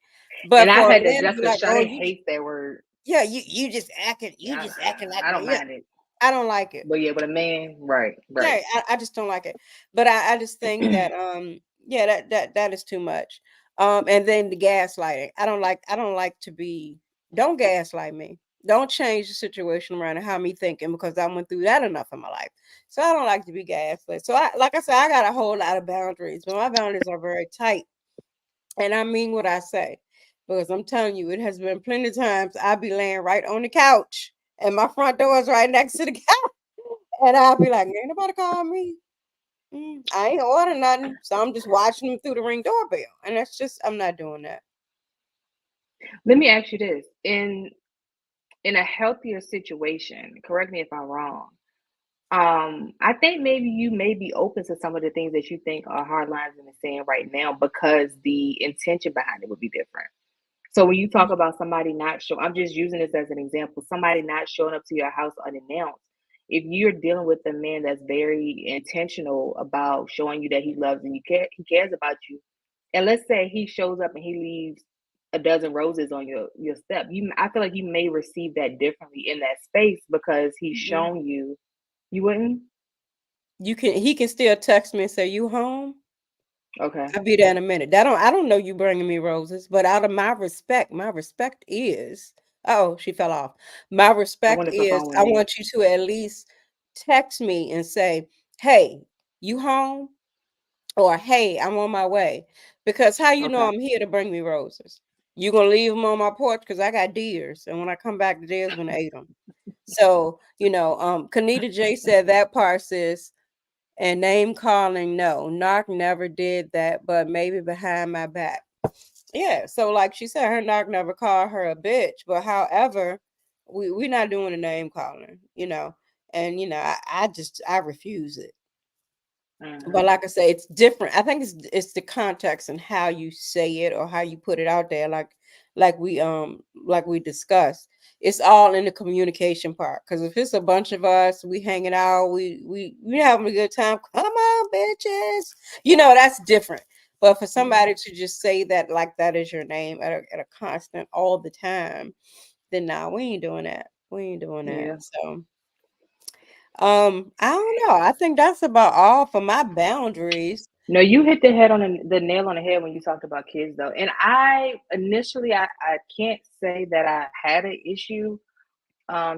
And But I've for a had to man to adjust be because like, "Oh, Sade you, hates that word. yeah, you Yeah, just acting like," I don't yeah, mind it. I don't like it. But yeah, with a man, right, right. Yeah, I just don't like it. But I just think that yeah, that is too much. And then the gaslighting. I don't like to be, don't gaslight me. Don't change the situation around and have me thinking, because I went through that enough in my life. So I don't like to be gaslit. So I, like I said, I got a whole lot of boundaries, but my boundaries are very tight. And I mean what I say. Because I'm telling you, it has been plenty of times I'll be laying right on the couch and my front door is right next to the couch. And I'll be like, ain't nobody call me. I ain't order nothing. So I'm just watching them through the Ring doorbell. And that's just, I'm not doing that. Let me ask you this. In a healthier situation, correct me if I'm wrong. I think maybe you may be open to some of the things that you think are hard lines in the sand right now because the intention behind it would be different. So when you talk about somebody not show, I'm just using this as an example, somebody not showing up to your house unannounced. If you're dealing with a man that's very intentional about showing you that he loves and he cares about you, and let's say he shows up and he leaves a dozen roses on your step, I feel like you may receive that differently in that space because he's Mhm. shown you. You wouldn't? He can still text me and say, "You home?" Okay. I'll be there in a minute. I don't know you bringing me roses, but out of my respect is, oh, she fell off. My I respect wonder if her is, phone went I dead. want you to at least text me and say, "Hey, you home?" Or, "Hey, I'm on my way." Because how you know Okay. I'm here to bring me roses? You gonna leave them on my porch because I got deers, and when I come back, the deer's gonna eat them. So, Kanita J said that part, sis. And name calling, no, Knock never did that, but maybe behind my back. Yeah, so like she said, her Knock never called her a bitch, but however, we're not doing the name calling. And I refuse it. But Mhm. like I say, it's different. I think it's the context and how you say it or how you put it out there. Like we discussed, it's all in the communication part. Because if it's a bunch of us, we hanging out, we having a good time. Come on, bitches. That's different. But for Yeah. somebody to just say that like that is your name at a constant all the time, then nah, we ain't doing that. We ain't doing that. Yeah. So. I don't know. I think that's about all for my boundaries. No, you hit the head on the nail on the head when you talked about kids though. And I initially I can't say that I had an issue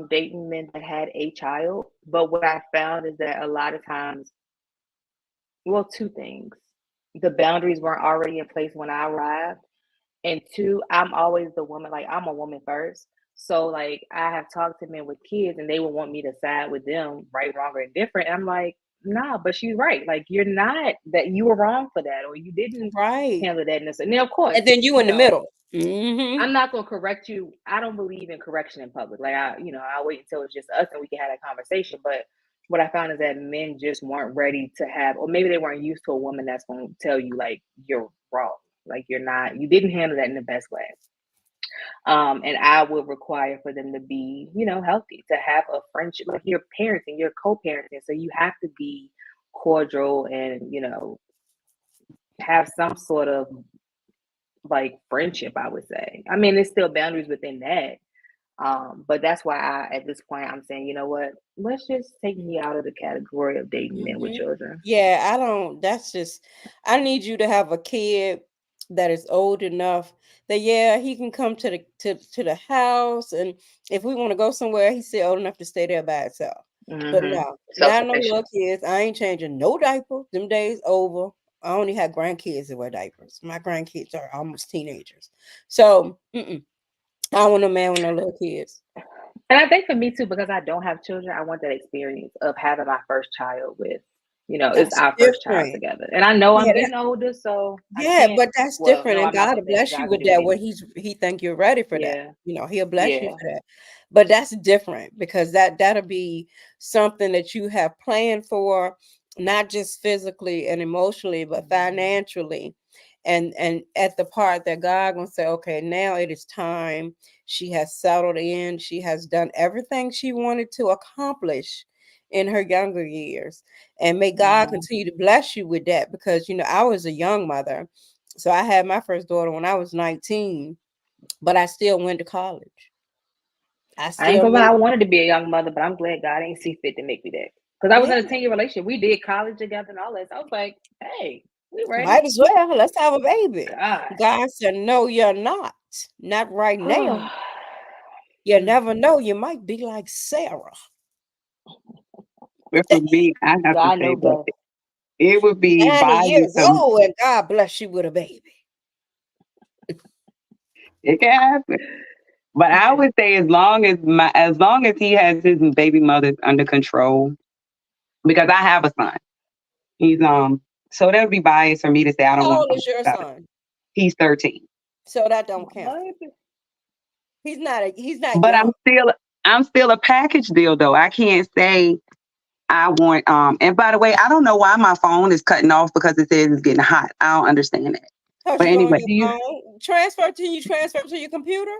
dating men that had a child, but what I found is that a lot of times, well, two things. The boundaries weren't already in place when I arrived. And two, I'm always the woman, like I'm a woman first. So like I have talked to men with kids and they would want me to side with them, right, wrong, or indifferent. I'm like, nah, but she's right. Like you're not that you were wrong for that, or you didn't Right. handle that in this. And then of course, And then you you in the know, middle. Hmm. I'm not gonna correct you. I don't believe in correction in public. Like I wait until it's just us and we can have that conversation. But what I found is that men just weren't ready to have, or maybe they weren't used to a woman that's gonna tell you like you're wrong. Like you didn't handle that in the best way. And I would require for them to be, healthy, to have a friendship, like you're parenting, you're co-parenting. So you have to be cordial and, have some sort of like friendship, I would say. I mean, there's still boundaries within that. But that's why at this point, I'm saying, you know what? Let's just take me out of the category of dating men with Hmm. children. Yeah, I don't. That's just. I need you to have a kid that is old enough that yeah, he can come to the house, and if we want to go somewhere, he's still old enough to stay there by himself. But Hmm. no, not no Self-sufficient. little kids. I ain't changing no diaper. Them days over. I only have grandkids that wear diapers. My grandkids are almost teenagers, so I don't want no man with no little kids. And I think for me too, because I don't have children, I want that experience of having my first child with, it's That's our first child different. together. And I know I'm Yeah, getting older, so I yeah, can't, but that's well, different, no, and I'm not God gonna will say that. bless you God can with do what that he, when he think you're ready for that. yeah, He'll bless you yeah, for that. But that's different because that'll be something that you have planned for, not just physically and emotionally, but financially. And at the part that God gonna say, okay, now it is time. She has settled in. She has done everything she wanted to accomplish in her younger years. And may God Mhm. continue to bless you with that, because I was a young mother. So I had my first daughter when I was 19, but I still went to college. I I ain't still gonna lie, made I wanted to be a young mother, but I'm glad God ain't see fit to make me that. Because I was yeah, in a 10-year relationship. We did college together and all that. So I was like, hey, we ready. might as well. Let's have a baby. God. God said, no, you're not. Not right now. You Mm. never know. You might be like Sarah. But for me, I have to God say know that best. it would be 90 biased. years old and God bless you with a baby. It can happen. But I would say as long as he has his baby mothers under control, because I have a son. He's so that would be biased for me to say I don't How want old to is your about it. son? He's 13. So that don't count. What? He's not But young. I'm still a package deal though. I can't say I want and by the way, I don't know why my phone is cutting off because it says it's getting hot. I don't understand that. Because But you on anyway, your Do you phone. Transfer to your computer.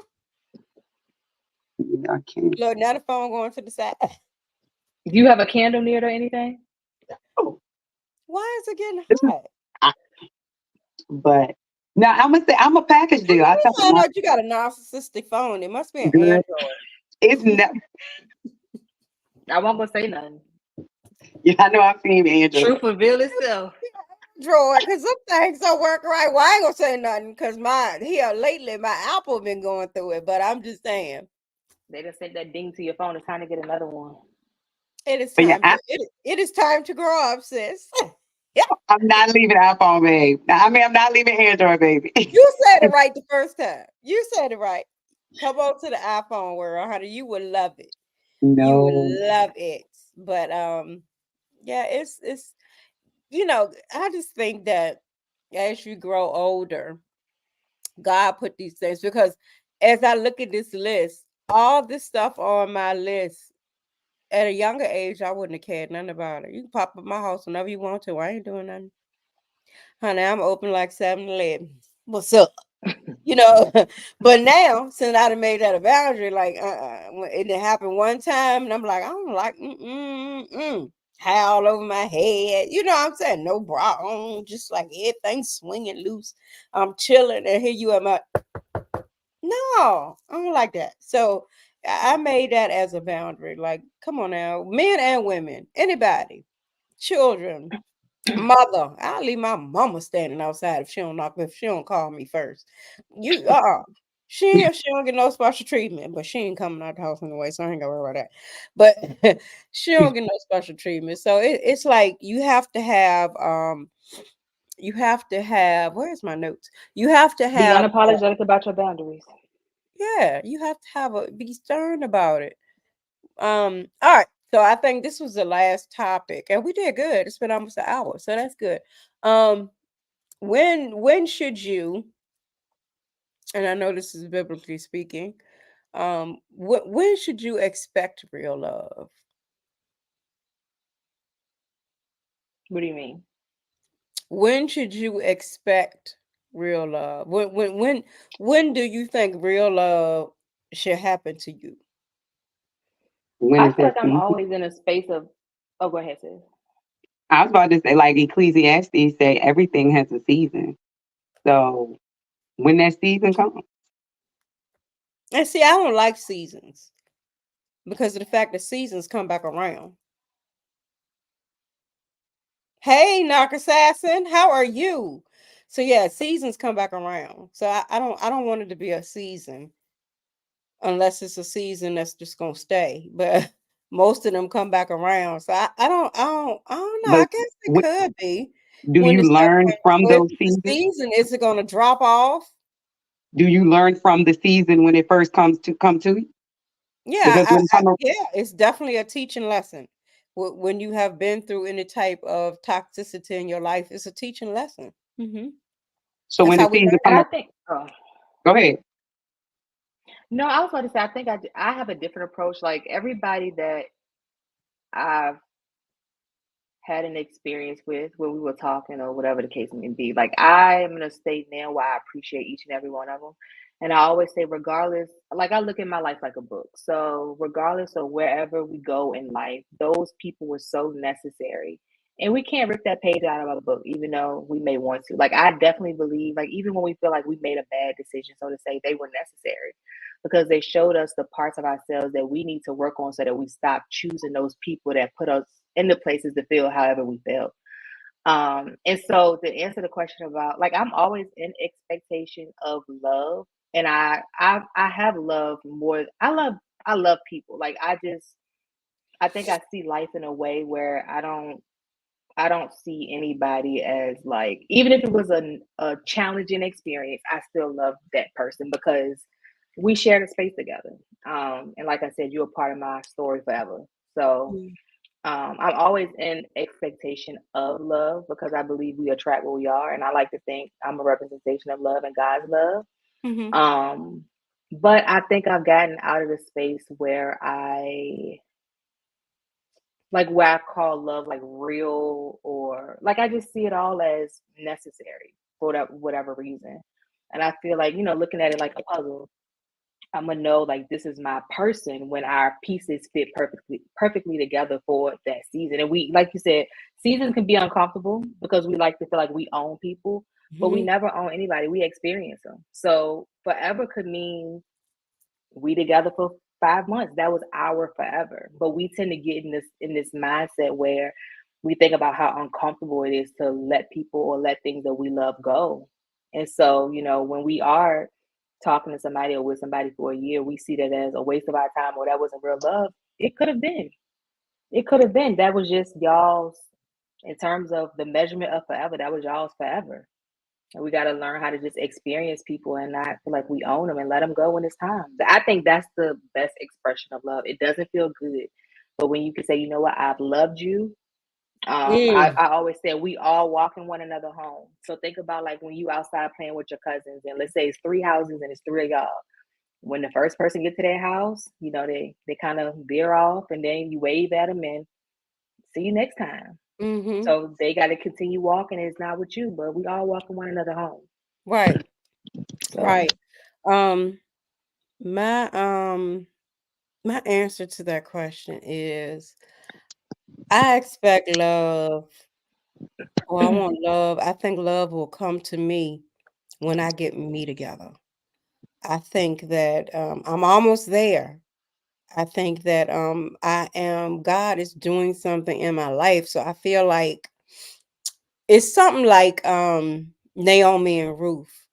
yeah, I can't. Look, now the phone going to the side. do you have a candle near it or anything? Oh, Why is it getting this is, hot? I- but now I'm gonna say I'm a package How deal. I we tell find my out you got a narcissistic phone? It must be an girl, Android. it's never. I won't go say nothing. Yeah, I know I've seen Andrew. Truth reveal itself. Android, because some things don't work right. Well, I ain't gonna say nothing because lately my Apple been going through it, but I'm just saying They just sent that ding to your phone. It's time to get another one. But yeah, it is time to grow up, sis. Yeah, I'm not leaving iPhone, babe. I mean, I'm not leaving Android, baby. you said it right the first time. You said it right. Come on to the iPhone world, honey. You would love it. You would No. love it. But yeah, it's I just think that as you grow older, God put these things, because as I look at this list, all this stuff on my list at a younger age, I wouldn't have cared nothing about it. You can pop up my house whenever you want to. I ain't doing nothing. Honey, I'm open like 7-Eleven. What's up? But now, since I done made that a boundary, like it didn't happen one time, and I'm like, I don't like hair all over my head. You know what I'm saying? No bra on, just like everything swinging loose. I'm chilling, and here you am. No, I don't like that. So I made that as a boundary. Like, come on now, men and women, anybody, children, mother. I'll leave my mama standing outside if she don't call me first. You she don't get no special treatment, but she ain't coming out the house anyway, so I ain't gonna worry about that. But she don't get no special treatment. So it's like you have to have where's my notes? You have to Be have unapologetic about your boundaries. yeah, you have to be stern about it. All right. So I think this was the last topic, and we did good. It's been almost an hour, so that's good. Um, when should you? And I know this is biblically speaking. When should you expect real love? What do you mean? When should you expect real love? When do you think real love should happen to you? When I is feel that like I'm season? always in a space of. Oh, go ahead, sis. I was about to say, like Ecclesiastes say, everything has a season. So when that season comes, And see, I don't like seasons because of the fact that seasons come back around. Hey, Knock Assassin, how are you? So yeah, seasons come back around. So I don't want it to be a season unless it's a season that's just gonna stay. But most of them come back around. So I don't know. I but guess it what, could be do when you the stuff learn comes. from So if those it's a seasons? season, is it gonna drop off? Do you learn from the season when it first come to you? Yeah, Because when it come, yeah, it's definitely a teaching lesson. When you have been through any type of toxicity in your life, it's a teaching lesson. so That's when how the we season learn. And come, I think. Oh, go ahead. No, I was about to say, I think I have a different approach. Like everybody that I've had an experience with when we were talking or whatever the case may be. Like I am in a state now where I appreciate each and every one of them. And I always say, regardless, like I look at my life like a book. So regardless of wherever we go in life, those people were so necessary. And we can't rip that page out of our book, even though we may want to. Like I definitely believe, like even when we feel like we made a bad decision, so to say, they were necessary because they showed us the parts of ourselves that we need to work on so that we stop choosing those people that put us in the places to feel however we felt. And so to answer the question about like I'm always in expectation of love, and I have love more. I love people. Like I think I see life in a way where I don't see anybody as like even if it was a challenging experience, I still love that person because we shared a space together. And like I said, you're a part of my story forever. So Mm. I'm always in expectation of love because I believe we attract what we are, and I like to think I'm a representation of love and God's love. Mhm. Um, but I think I've gotten out of the space where where I call love like real or like I just see it all as necessary for whatever reason. And I feel like, looking at it like a puzzle, I'm gonna know like this is my person when our pieces fit perfectly together for that season. And we, like you said, seasons can be uncomfortable because we like to feel like we own people, but we Mhm. never own anybody. We experience them. So forever could mean we together for 5 months. That was our forever. But we tend to get in this mindset where we think about how uncomfortable it is to let people or let things that we love go. And so, when we are talking to somebody or with somebody for a year, we see that as a waste of our time or that wasn't real love. It could have been. It could have been. That was just y'all's, in terms of the measurement of forever, that was y'all's forever. And we got to learn how to just experience people and not feel like we own them and let them go when it's time. I think that's the best expression of love. It doesn't feel good, but when you can say, you know what, I've loved you. Mm. I always say we all walking one another home. So think about like when you outside playing with your cousins, and let's say it's 3 houses and it's three of y'all. When the first person get to their house, they kind of veer off, and then you wave at them and see you next time. Mhm. So they got to continue walking. And it's not with you, but we all walking one another home. Right. So Right. Um, my my answer to that question is I expect love, or I want love. I think love will come to me when I get me together. I think that I'm almost there. I think that God is doing something in my life. So I feel like it's something like Naomi and Ruth.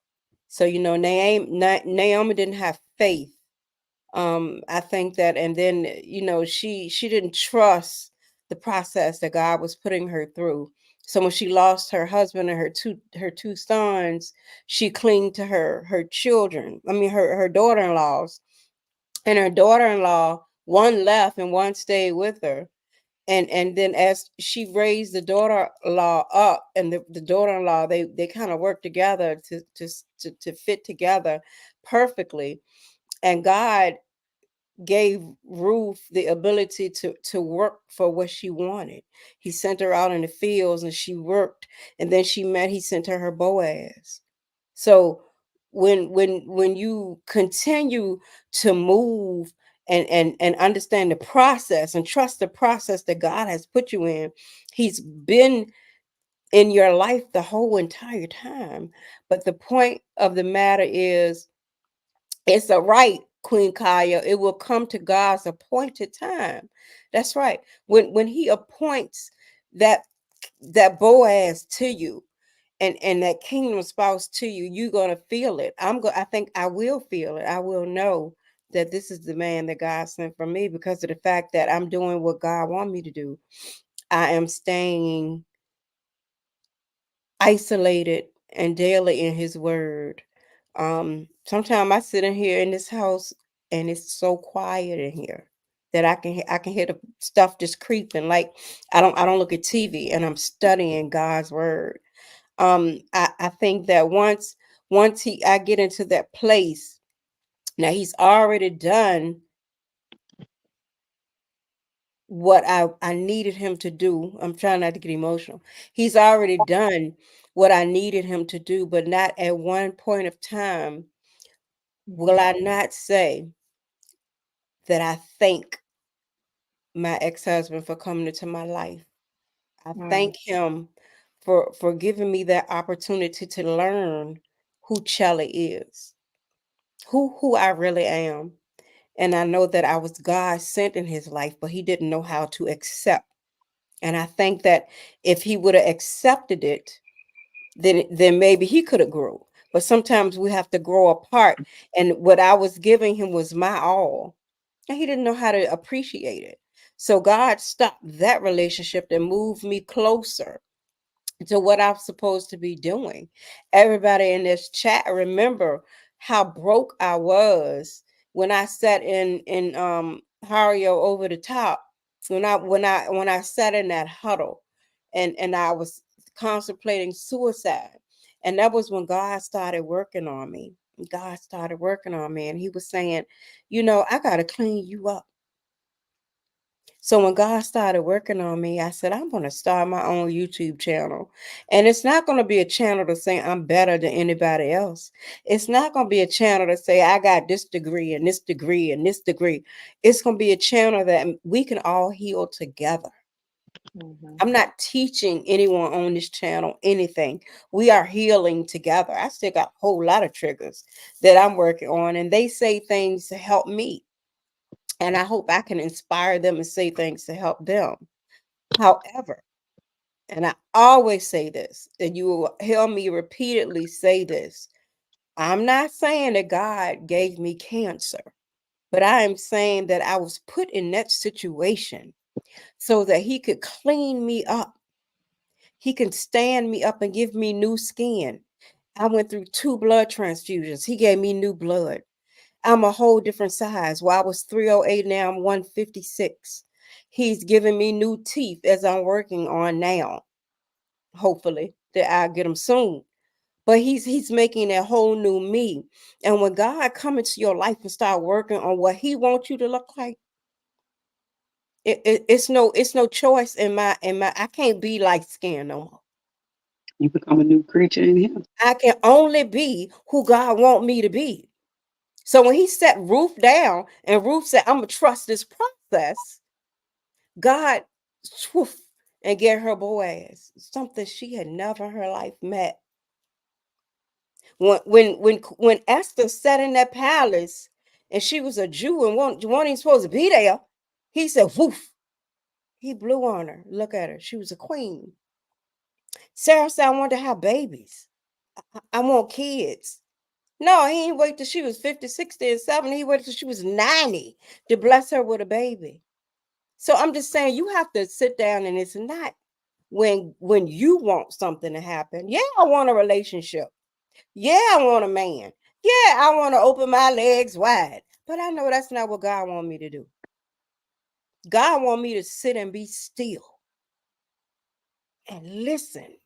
So Naomi didn't have faith. I think that, and then she didn't trust the process that God was putting her through. So when she lost her husband and her two sons, she clinged to her children. I mean her daughter-in-laws, and her daughter-in-law, one left and one stayed with her. And then as she raised the daughter-in-law up, and the daughter-in-law, they kind of worked together to fit together perfectly. And God gave Ruth the ability to work for what she wanted. He sent her out in the fields and she worked, and then he sent her Boaz. So when you continue to move and understand the process and trust the process that God has put you in, He's been in your life the whole entire time. But the point of the matter is, it's a right, Queen Kaya. It will come to God's appointed time. That's right. When He appoints that Boaz to you, and that kingdom spouse to you, you're gonna feel it. I think I will feel it. I will know that this is the man that God sent for me because of the fact that I'm doing what God wants me to do. I am staying isolated and daily in His Word. Sometimes I sit in here in this house and it's so quiet in here that I can hear the stuff just creeping. Like I don't look at TV, and I'm studying God's Word. I think that once I get into that place Now he's already done what I needed him to do. I'm trying not to get emotional. He's already done what I needed him to do, but not at one point of time will I not say that I thank my ex-husband for coming into my life. I thank him for giving me that opportunity to learn who Chelly is, who I really am. And I know that I was God sent in his life, but he didn't know how to accept. And I think that if he would have accepted it, then maybe he could have grew. But sometimes we have to grow apart. And what I was giving him was my all. And he didn't know how to appreciate it. So God stopped that relationship and moved me closer to what I'm supposed to be doing. Everybody in this chat, remember how broke I was when I sat in Hario over the top. When I sat in that huddle and I was contemplating suicide. And that was when God started working on me. God started working on me and he was saying, I got to clean you up. So when God started working on me, I said, I'm going to start my own YouTube channel. And it's not going to be a channel to say I'm better than anybody else. It's not going to be a channel to say I got this degree and this degree and this degree. It's going to be a channel that we can all heal together. I'm not teaching anyone on this channel anything. We are healing together. I still got a whole lot of triggers that I'm working on, and they say things to help me. And I hope I can inspire them and say things to help them. However, and I always say this, and you will hear me repeatedly say this, I'm not saying that God gave me cancer, but I am saying that I was put in that situation so that he could clean me up. He can stand me up and give me new skin. I went through 2 blood transfusions. He gave me new blood. I'm a whole different size. While I was 308, now I'm 156. He's giving me new teeth as I'm working on now. Hopefully that I'll get them soon. But he's making a whole new me. And when God come into your life and start working on what he wants you to look like, it's no choice in my I can't be light skinned no more. You become a new creature in him. I can only be who God want me to be. So when he set Ruth down and Ruth said, I'm gonna trust this process, God swoof, and get her Boaz, something she had never in her life met. When Esther sat in that palace and she was a Jew and wasn't supposed to be there, he said, woof. He blew on her. Look at her. She was a queen. Sarah said, I want to have babies. I want kids. No, he didn't wait till she was 50, 60, and 70. He waited till she was 90 to bless her with a baby. So I'm just saying you have to sit down, and it's not when you want something to happen. Yeah, I want a relationship. Yeah, I want a man. Yeah, I want to open my legs wide. But I know that's not what God wants me to do. God wants me to sit and be still and listen.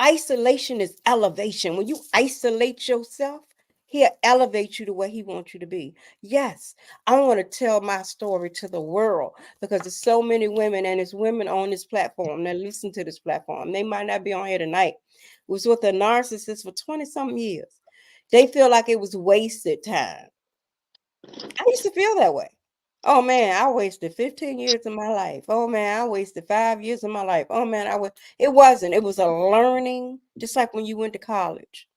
Isolation is elevation. When you isolate yourself, he'll elevate you to where he wants you to be. Yes, I want to tell my story to the world because there's so many women and there's women on this platform that listen to this platform. They might not be on here tonight. Was with a narcissist for 20 something years. They feel like it was wasted time. I used to feel that way. Oh man, I wasted 15 years of my life. Oh man, I wasted 5 years of my life. Oh man, it wasn't. It was a learning, just like when you went to college.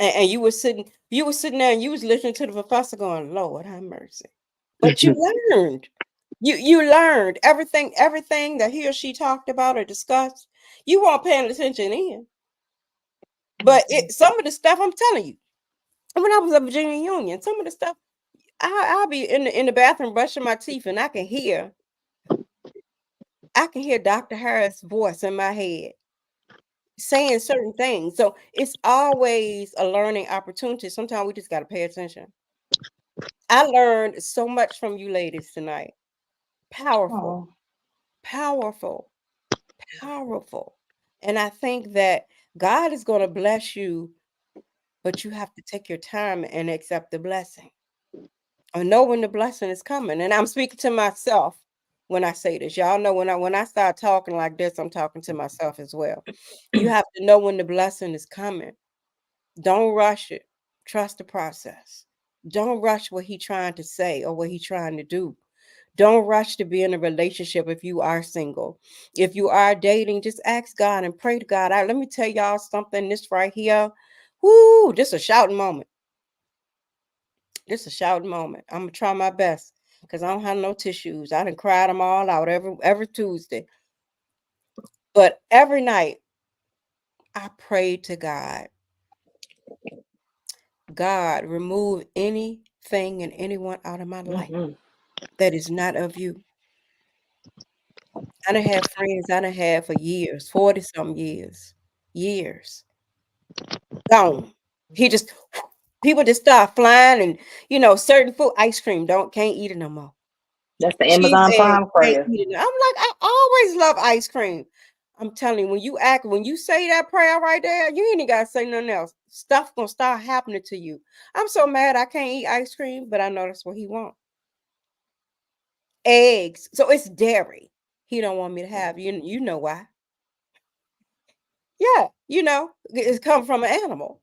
And you were sitting there and you was listening to the professor going, Lord, have mercy. But you learned. You learned everything that he or she talked about or discussed. You weren't paying attention in. But some of the stuff I'm telling you, when I was at Virginia Union, some of the stuff I'll be in the bathroom brushing my teeth and I can hear Dr. Harris' voice in my head saying certain things. So it's always a learning opportunity. Sometimes we just got to pay attention. I learned so much from you ladies tonight. Powerful, Oh, powerful, powerful. And I think that God is going to bless you but you have to take your time and accept the blessing or know when the blessing is coming. And I'm speaking to myself when I say this. Y'all know when I start talking like this, I'm talking to myself as well. You have to know when the blessing is coming. Don't rush it. Trust the process. Don't rush what he's trying to say or what he's trying to do. Don't rush to be in a relationship if you are single. If you are dating, just ask God and pray to God. Let me tell y'all something. This right here, whoo, just a shouting moment. Just a shouting moment. I'm gonna try my best because I don't have no tissues. I done cried them all out every Tuesday. But every night I prayed to God. God, remove anything and anyone out of my life Mhm. that is not of you. I done had friends I done had for years, 40 some years. Years. Gone. He just people just start flying and certain food, ice cream, can't eat it no more. That's the Cheese Amazon eggs, Prime can't prayer. eat it. I'm like, I always love ice cream. I'm telling you, when you say that prayer right there, you ain't gotta say nothing else. Stuff gonna start happening to you. I'm so mad I can't eat ice cream, but I know that's what he wants. Eggs. So it's dairy. He don't want me to have. You know why? Yeah, it's come from an animal.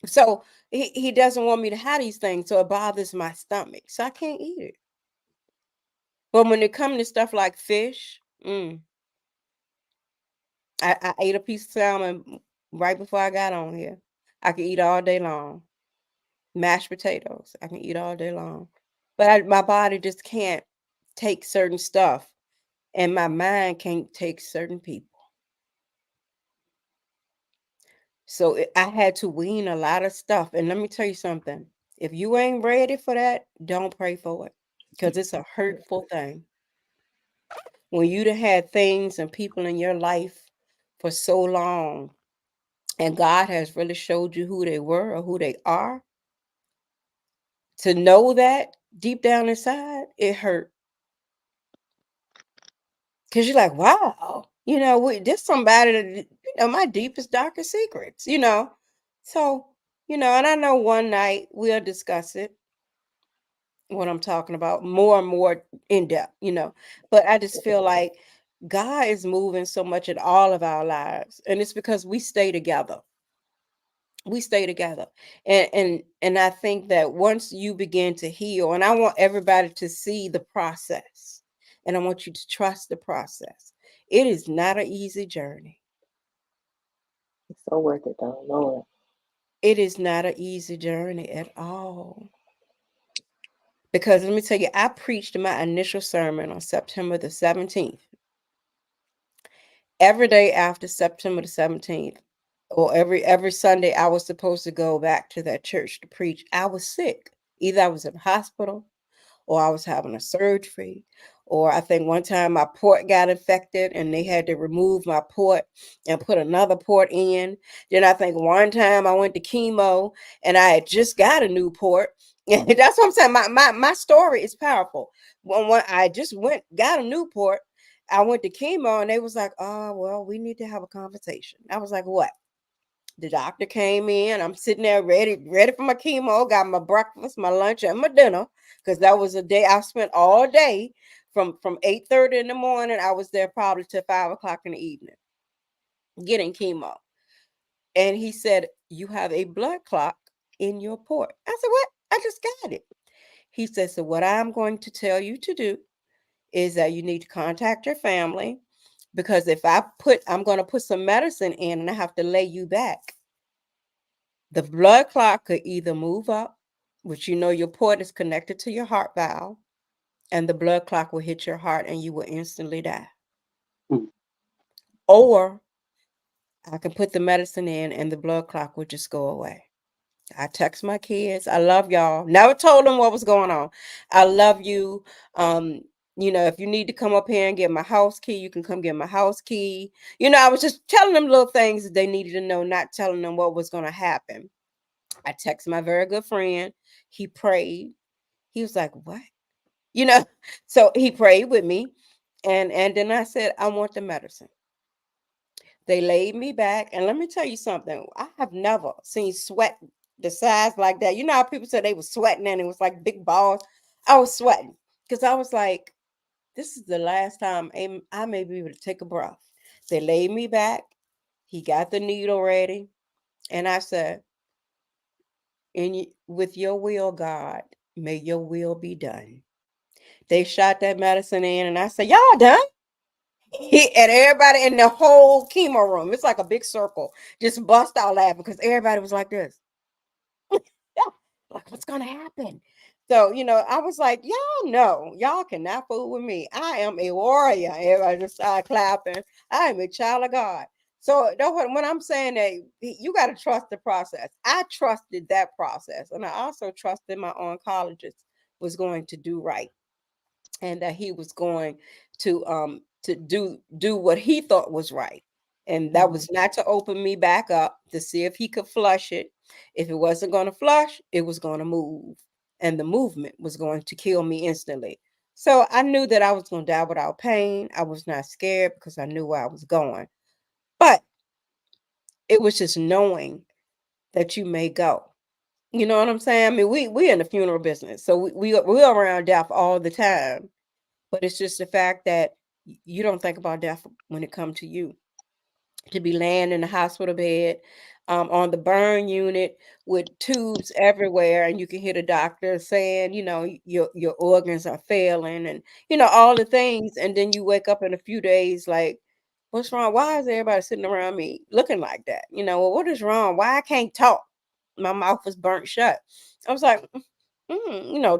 So he doesn't want me to have these things. So it bothers my stomach. So I can't eat it. But when it comes to stuff like fish, I ate a piece of salmon right before I got on here. I can eat all day long. Mashed potatoes, I can eat all day long. But my body just can't take certain stuff, and my mind can't take certain people. So I had to wean a lot of stuff. And let me tell you something. If you ain't ready for that, don't pray for it because it's a hurtful thing. When you done had things and people in your life for so long, and God has really showed you who they were or who they are, to know that deep down inside, it hurt. Because you're like, wow, this somebody that, my deepest, darkest secrets. So, and I know one night we'll discuss it, what I'm talking about, more and more in depth. But I just feel like God is moving so much in all of our lives. And it's because we stay together. We stay together. And I think that once you begin to heal, and I want everybody to see the process, and I want you to trust the process. It is not an easy journey. It's so worth it though, Lord. It is not an easy journey at all. Because let me tell you, I preached my initial sermon on September the 17th. Every day after September the 17th, or every Sunday, I was supposed to go back to that church to preach. I was sick. Either I was in the hospital, or I was having a surgery, or I think one time my port got infected and they had to remove my port and put another port in. Then I think one time I went to chemo and I had just got a new port. And that's what I'm saying. My story is powerful. When I just got a new port, I went to chemo and they was like, oh, well, we need to have a conversation. I was like, what? The doctor came in. I'm sitting there ready for my chemo. Got my breakfast, my lunch, and my dinner because that was a day I spent all day from 8:30 in the morning. I was there probably till 5 o'clock in the evening getting chemo. And he said, "You have a blood clot in your port." I said, "What? I just got it." He said, "So what I'm going to tell you to do is that you need to contact your family because I'm going to put some medicine in and I have to lay you back. The blood clot could either move up, which your port is connected to your heart valve, and the blood clot will hit your heart and you will instantly die. Mm. Or I can put the medicine in and the blood clot will just go away." I text my kids. I love y'all. Never told them what was going on. I love you. If you need to come up here and get my house key, you can come get my house key. I was just telling them little things that they needed to know, not telling them what was going to happen. I texted my very good friend. He prayed. He was like, "What?" So he prayed with me. And then I said, "I want the medicine." They laid me back. And let me tell you something. I have never seen sweat the size like that. You know how people said they were sweating and it was like big balls. I was sweating because I was like, this is the last time I may be able to take a breath. They laid me back. He got the needle ready. And I said, with your will, God, may your will be done. They shot that medicine in, and I said, y'all done? And everybody in the whole chemo room, it's like a big circle, just bust out laughing because everybody was like this. Like, what's gonna happen? So, I was like, y'all know, y'all cannot fool with me. I am a warrior. Everybody just started clapping. I am a child of God. So when I'm saying that you got to trust the process, I trusted that process. And I also trusted my oncologist was going to do right and that he was going to do what he thought was right. And that was not to open me back up to see if he could flush it. If it wasn't going to flush, it was going to move. And the movement was going to kill me instantly. So I knew that I was going to die without pain. I was not scared because I knew where I was going. But it was just knowing that you may go. You know what I'm saying? I mean, we in the funeral business. So we're around death all the time. But it's just the fact that you don't think about death when it comes to you. To be laying in the hospital bed, on the burn unit with tubes everywhere, and you can hear the doctor saying, your organs are failing, and all the things, and then you wake up in a few days like, what's wrong? Why is everybody sitting around me looking like that? Well, what is wrong? Why I can't talk? My mouth was burnt shut. I was like,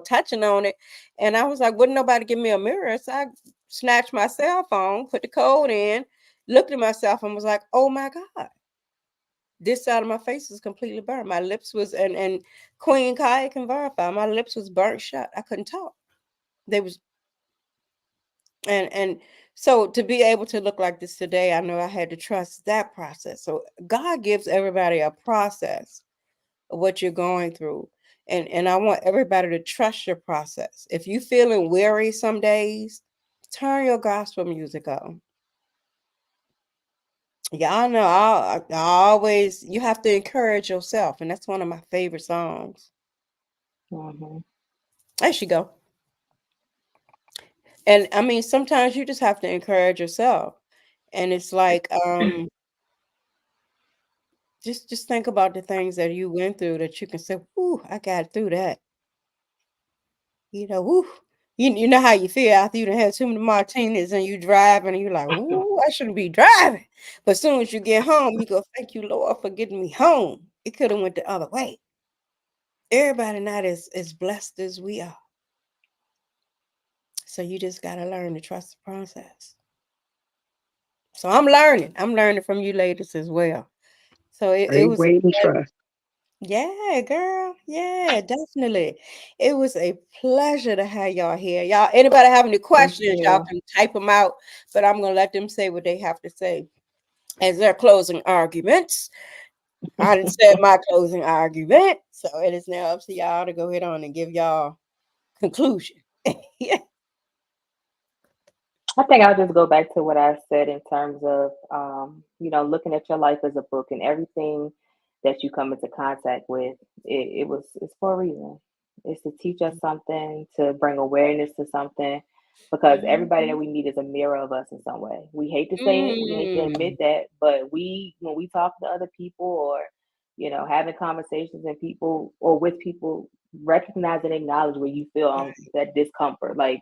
touching on it, and I was like, wouldn't nobody give me a mirror? So I snatched my cell phone, put the code in, looked at myself and was like, oh my God, this side of my face is completely burnt. My lips was, and Queen Kaya can verify, my lips was burnt shut. I couldn't talk. They was, and so to be able to look like this today, I know I had to trust that process. So God gives everybody a process of what you're going through. And I want everybody to trust your process. If you're feeling weary some days, turn your gospel music on. Y'all know I always, you have to encourage yourself, and that's one of my favorite songs. There she go. And I mean, sometimes you just have to encourage yourself, and it's like, just think about the things that you went through that you can say, "Whoo, I got through that." Whoo. You know how you feel after you done had too many martinis and you drive and you're like, "Ooh, I shouldn't be driving." But as soon as you get home, you go, "Thank you, Lord, for getting me home. It could have went the other way." Everybody not as blessed as we are. So you just got to learn to trust the process. So I'm learning. I'm learning from you ladies as well. So it was a Wait and pleasure. trust. Yeah, girl. Yeah, definitely. It was a pleasure to have y'all here. Y'all, anybody have any questions, y'all can type them out, but I'm going to let them say what they have to say as their closing arguments. I didn't say my closing argument, so it is now up to y'all to go ahead on and give y'all conclusion. Yeah. I think I'll just go back to what I said in terms of, looking at your life as a book, and everything that you come into contact with, it's for a reason. It's to teach us something, to bring awareness to something, because everybody that we meet is a mirror of us in some way. We hate to say it, we hate to admit that, but when we talk to other people, or, having conversations and people, or with people, recognize and acknowledge where you feel that discomfort. Like,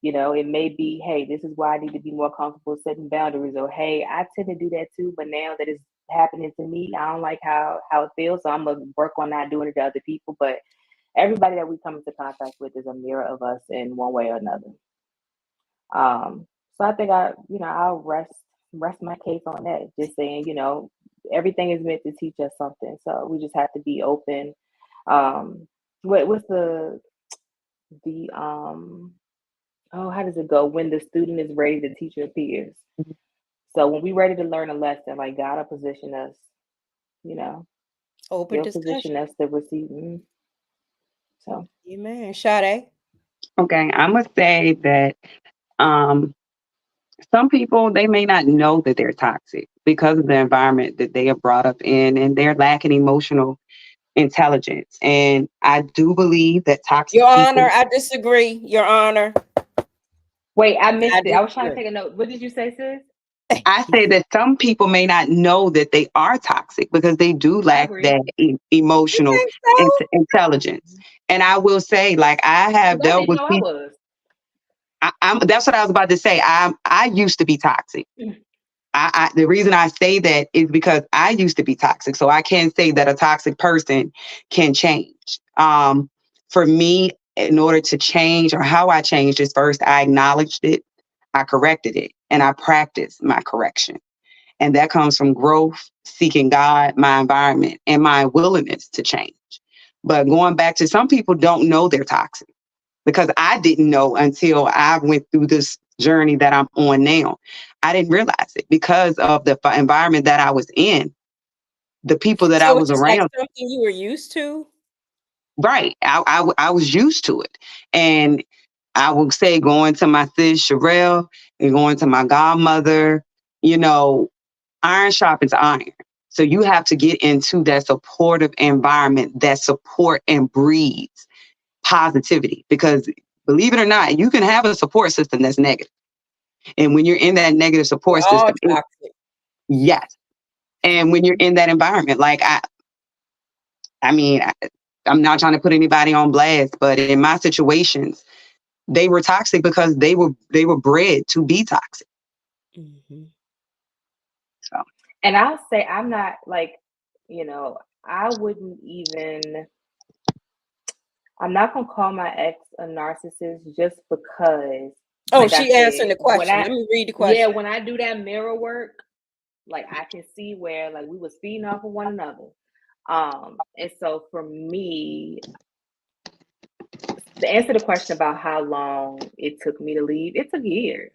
it may be, hey, this is why I need to be more comfortable setting boundaries, or hey, I tend to do that too, but now that it's happening to me, I don't like how it feels, so I'm gonna work on not doing it to other people. But everybody that we come into contact with is a mirror of us in one way or another. So I think I'll rest my case on that, just saying, everything is meant to teach us something, so we just have to be open. What's the oh, how does it go? When the student is ready, the teacher appears. So when we're ready to learn a lesson, like, God will position us, Open He'll position discussion. us to receive. So Amen. Sade. Okay, I must say that um, some people, they may not know that they're toxic because of the environment that they are brought up in, and they're lacking emotional intelligence. And I do believe that toxic Your people. Honor, I disagree. Your Honor, Wait, I missed I it. I was trying to disagree. take a note. What did you say, sis? I say that some people may not know that they are toxic because they do I lack agree. that You emotional think so? intelligence. And I will say, like, I have 'Cause I dealt didn't with know I people. was. That's what I was about to say. I used to be toxic. The reason I say that is because I used to be toxic. So I can't say that a toxic person can change. For me, in order to change, or how I changed is, first I acknowledged it, I corrected it, and I practiced my correction. And that comes from growth, seeking God, my environment, and my willingness to change. But going back to, some people don't know they're toxic, because I didn't know until I went through this journey that I'm on now. I didn't realize it because of the environment that I was in, the people that I So it's was just like around. something you were used to? Right. I was used to it. And I would say, going to my sis Sherelle and going to my godmother, you know, iron sharpens iron. So you have to get into that supportive environment that support and breeds positivity. Because believe it or not, you can have a support system that's negative. And when you're in that negative We're support all system, toxic. yes. And when you're in that environment, like I mean, I'm not trying to put anybody on blast, but in my situations, they were toxic because they were bred to be toxic. Mm-hmm. So And I'll say I'm not like, I wouldn't even, I'm not gonna call my ex a narcissist just because, Oh, like I she answering said, the question. Let me read the question. when I do that mirror work, like I can see where like we was feeding off of one another. And so for me, to answer the question about how long it took me to leave, it took years.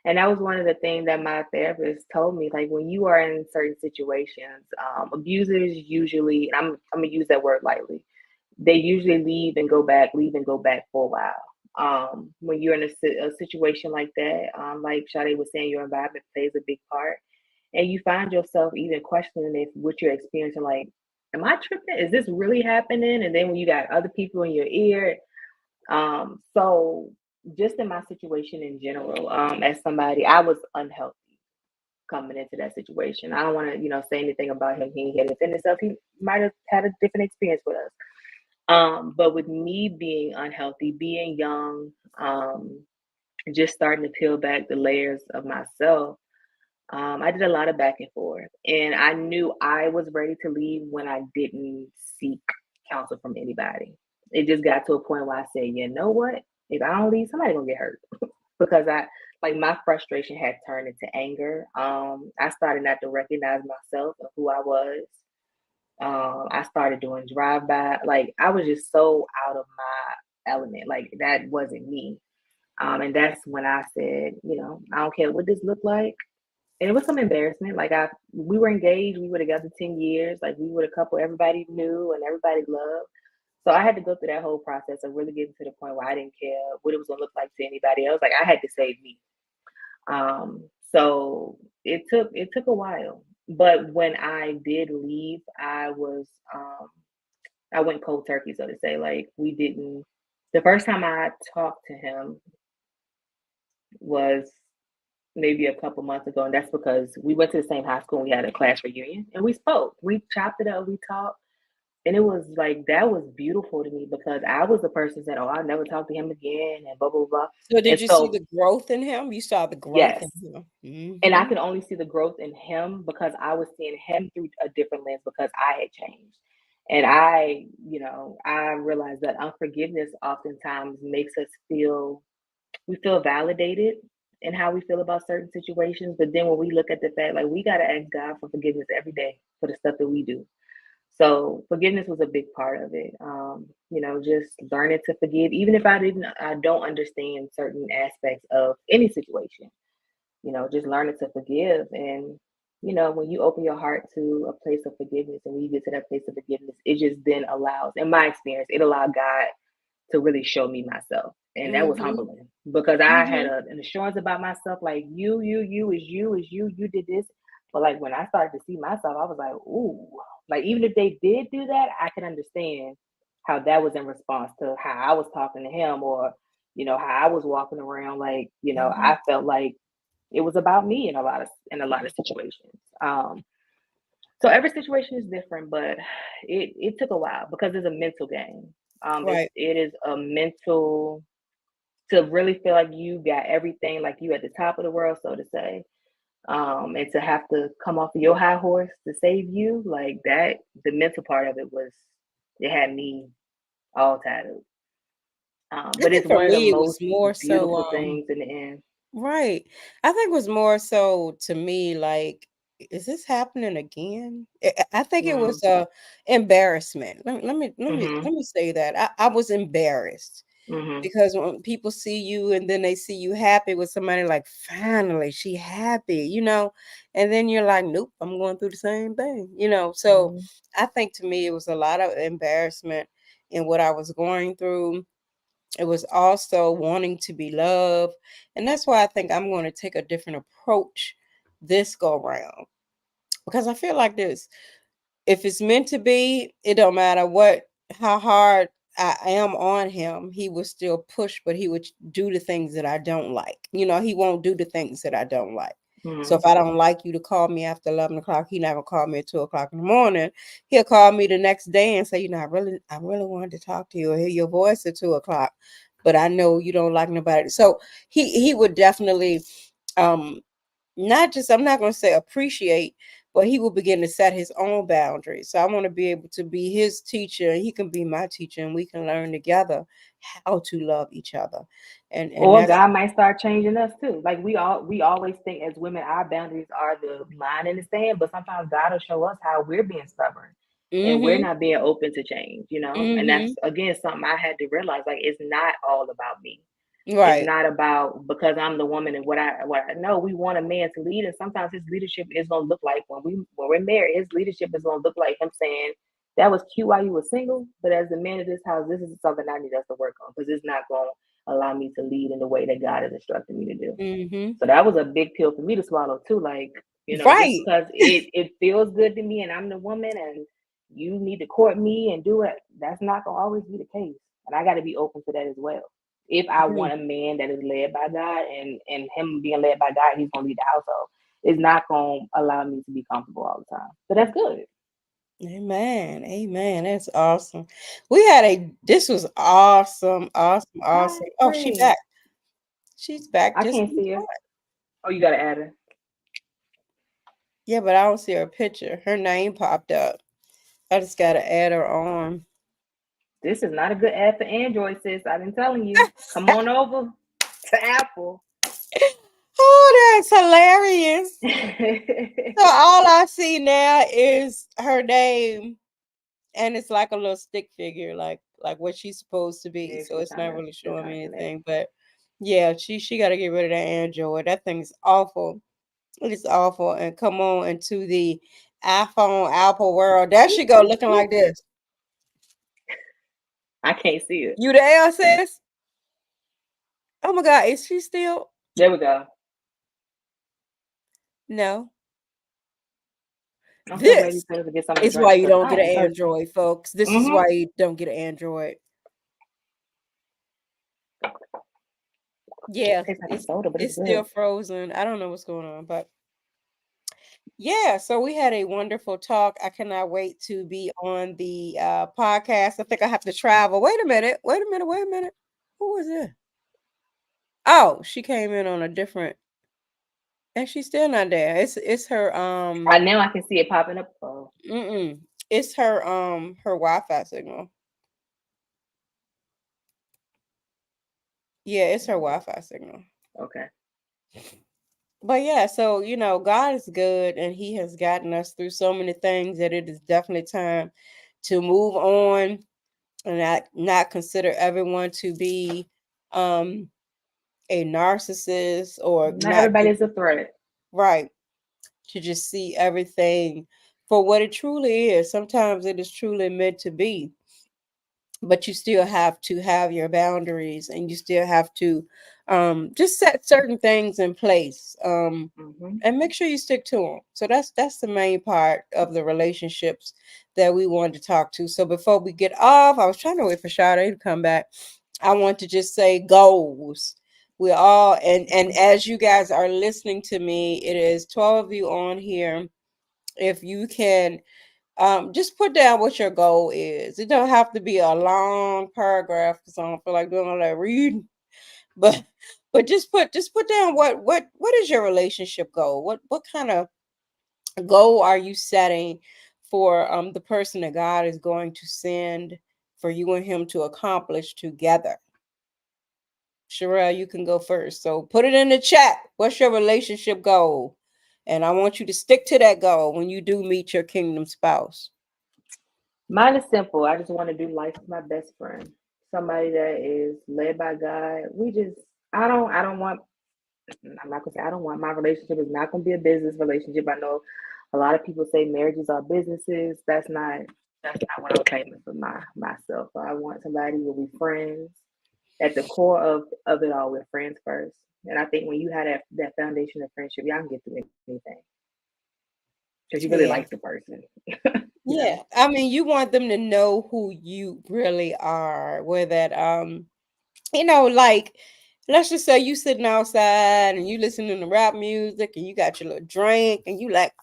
And that was one of the things that my therapist told me. Like, when you are in certain situations, abusers usually, and I'm gonna use that word lightly, they usually leave and go back for a while. When you're in a situation like that, like Sade was saying, your environment plays a big part, and you find yourself even questioning if what you're experiencing, like, am I tripping? Is this really happening? And then when you got other people in your ear, so just in my situation in general, as somebody, I was unhealthy coming into that situation. I don't want to, say anything about him. He had defended himself. He might have had a different experience with us. But with me being unhealthy, being young, just starting to peel back the layers of myself, I did a lot of back and forth. And I knew I was ready to leave when I didn't seek counsel from anybody. It just got to a point where I said, you know what? If I don't leave, somebody gonna get hurt. Because my frustration had turned into anger. I started not to recognize myself and who I was. I started doing drive by. Like, I was just so out of my element. Like, that wasn't me. And that's when I said, I don't care what this looked like. And it was some embarrassment. Like, we were engaged. We were together 10 years. Like, we were a couple everybody knew and everybody loved. So I had to go through that whole process of really getting to the point where I didn't care what it was gonna look like to anybody else. Like, I had to save me. So it took a while. But when I did leave, I went cold turkey, so to say. Like, we didn't the first time I talked to him was maybe a couple months ago, and that's because we went to the same high school and we had a class reunion and we spoke. We chopped it up, we talked. And it was like, that was beautiful to me because I was the person that, oh, I'll never talk to him again and blah, blah, blah. So did And you see so, the growth in him? You saw the growth yes. in him. And I Mm-hmm. could only see the growth in him because I was seeing him through a different lens because I had changed. And I realized that unforgiveness oftentimes makes us we feel validated in how we feel about certain situations. But then when we look at the fact, like, we got to ask God for forgiveness every day for the stuff that we do. So forgiveness was a big part of it. Just learning to forgive, even if I don't understand certain aspects of any situation, just learning to forgive. And, when you open your heart to a place of forgiveness and when you get to that place of forgiveness, it just then allows, in my experience, it allowed God to really show me myself. And that was Mm-hmm. humbling because I had Mm-hmm. an assurance about myself, like, you did this. But like, when I started to see myself, I was like, ooh, Like, even if they did do that, I can understand how that was in response to how I was talking to him, or, how I was walking around. Like, Mhm. I felt like it was about me in a lot of situations. So every situation is different, but it took a while because it's a mental game. Right. It is a mental, to really feel like you got everything, like you at the top of the world, so to say, and to have to come off of your high horse to save you, like that. The mental part of it was, it had me all tied up. I But think it's for one of the me it was most more so beautiful things in the end. right. I think it was more so to me like, is this happening again? I think it Mm, was embarrassment. mhm, Let me say that. I was embarrassed mhm, because when people see you and then they see you happy with somebody, like finally she happy, and then you're like, nope, I'm going through the same thing. So mhm. I think to me it was a lot of embarrassment in what I was going through. It was also wanting to be loved. And that's why I think I'm going to take a different approach this go round. Because I feel like this. If it's meant to be, it don't matter how hard I am on him, he would still push, but he would do the things that I don't like. He won't do the things that I don't like. So Mhm. if I don't like you to call me after 11 o'clock, he not gonna call me at 2 o'clock in the morning. He'll call me the next day and say, I really wanted to talk to you or hear your voice at 2 o'clock, but I know you don't like nobody. So he would definitely um not just, I'm not going to say appreciate, but he will begin to set his own boundaries. So I want to be able to be his teacher and he can be my teacher and we can learn together how to love each other. And Or that's God might start changing us too. Like, we always think as women our boundaries are the line in the sand, but sometimes God will show us how we're being stubborn and we're mhm. not being open to change. And that's Mhm. again something I had to realize. Like, it's not all about me. It's Right. not about because I'm the woman and what I know. We want a man to lead, and sometimes his leadership is gonna look like when we're married. His leadership is gonna look like him saying, "That was cute while you were single, but as the man of this house, this is something I need us to work on because it's not gonna allow me to lead in the way that God has instructed me to do." Mhm. So that was a big pill for me to swallow too. Like, just Right. because it feels good to me and I'm the woman and you need to court me and do it, that's not gonna always be the case. And I gotta be open to that as well. If I Mm. want a man that is led by God and him being led by God, he's gonna lead the household. It's not gonna allow me to be comfortable all the time. But that's good. Amen. Amen. That's awesome. This was awesome. Awesome. I Awesome. Oh, she agree. back. She's back I just can't in see her. time. Oh, you gotta add her. Yeah, but I don't see her picture. Her name popped up. I just gotta add her on. This is not a good ad for Android, sis. I've been telling you. Come on over to Apple. Oh, that's hilarious. So all I see now is her name, and it's like a little stick figure, like what she's supposed to be. Yeah, So she's it's trying not to really she's showing trying me to connect. anything. But yeah, she got to get rid of that Android. That thing's awful. It is awful. And come on into the iPhone Apple world. There she go, looking like this. I can't see it. You there, sis? Oh my God, is she still? There we go. No. I'm so glad you This told us to get something to is drink why you because don't I get am an thirsty. Android, folks. This is Mm-hmm. why you don't get an Android. Yeah, Tastes like a it's soda, but it's it's still good. frozen. I don't know what's going on, but yeah, so we had a wonderful talk. I cannot wait to be on the podcast. I think I have to travel. Wait a minute. Wait a minute. Wait a minute. Who was it? Oh, she came in on a different and she's still not there. It's her Right now I can see it popping up. Oh, it's her Wi-Fi signal. Yeah, it's her Wi-Fi signal. okay. But yeah, so God is good and He has gotten us through so many things that it is definitely time to move on and not consider everyone to be um a narcissist or Not not everybody give is a threat. right to just see everything for what it truly is. Sometimes it is truly meant to be. but you still have to have your boundaries, and you still have to just set certain things in place, Hmm. and make sure you stick to them. So that's the main part of the relationships that we wanted to talk to. So before we get off, I was trying to wait for Sade to come back. I want to just say goals. We all, and as you guys are listening to me, it is 12 of you on here. If you can just put down what your goal is. It don't have to be a long paragraph because I don't feel like doing all that reading. But just put down what is your relationship goal? What kind of goal are you setting for the person that God is going to send for you and him to accomplish together? Sherelle, you can go first. So put it in the chat. What's your relationship goal? And I want you to stick to that goal when you do meet your kingdom spouse. Mine is simple. I just want to do life with my best friend, somebody that is led by God. I don't want. I'm not gonna say I don't want my relationship is not gonna be a business relationship. I know a lot of people say marriages are businesses. That's not what I'm claiming for myself. I want somebody who will be friends. At the core of it all, we're friends first. And I think when you have that foundation of friendship, y'all can get through anything because you really Yeah. like the person. Yeah. I mean, you want them to know who you really are, where that like let's just say you sitting outside and you listening to rap music and you got your little drink and you like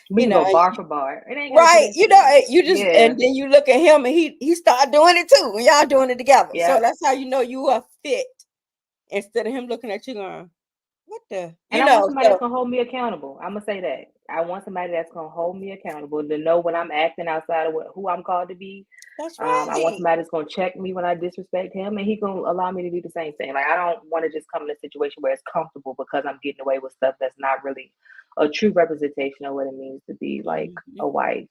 We you can know go bar for bar. It ain't gotta get right, intimate. you just Yeah, and then you look at him and he start doing it too and y'all doing it together. So yeah. that's how you know you are fit, instead of him looking at you going, what the, And you I want know. somebody So that's gonna hold me accountable. I'm gonna say that. I want somebody that's gonna hold me accountable to know when I'm acting outside of who I'm called to be. that's I want right. somebody that's gonna check me when I disrespect him, and he gonna allow me to do the same thing. Like I don't want to just come in a situation where it's comfortable because I'm getting away with stuff that's not really a true representation of what it means to be like Mhm. a wife.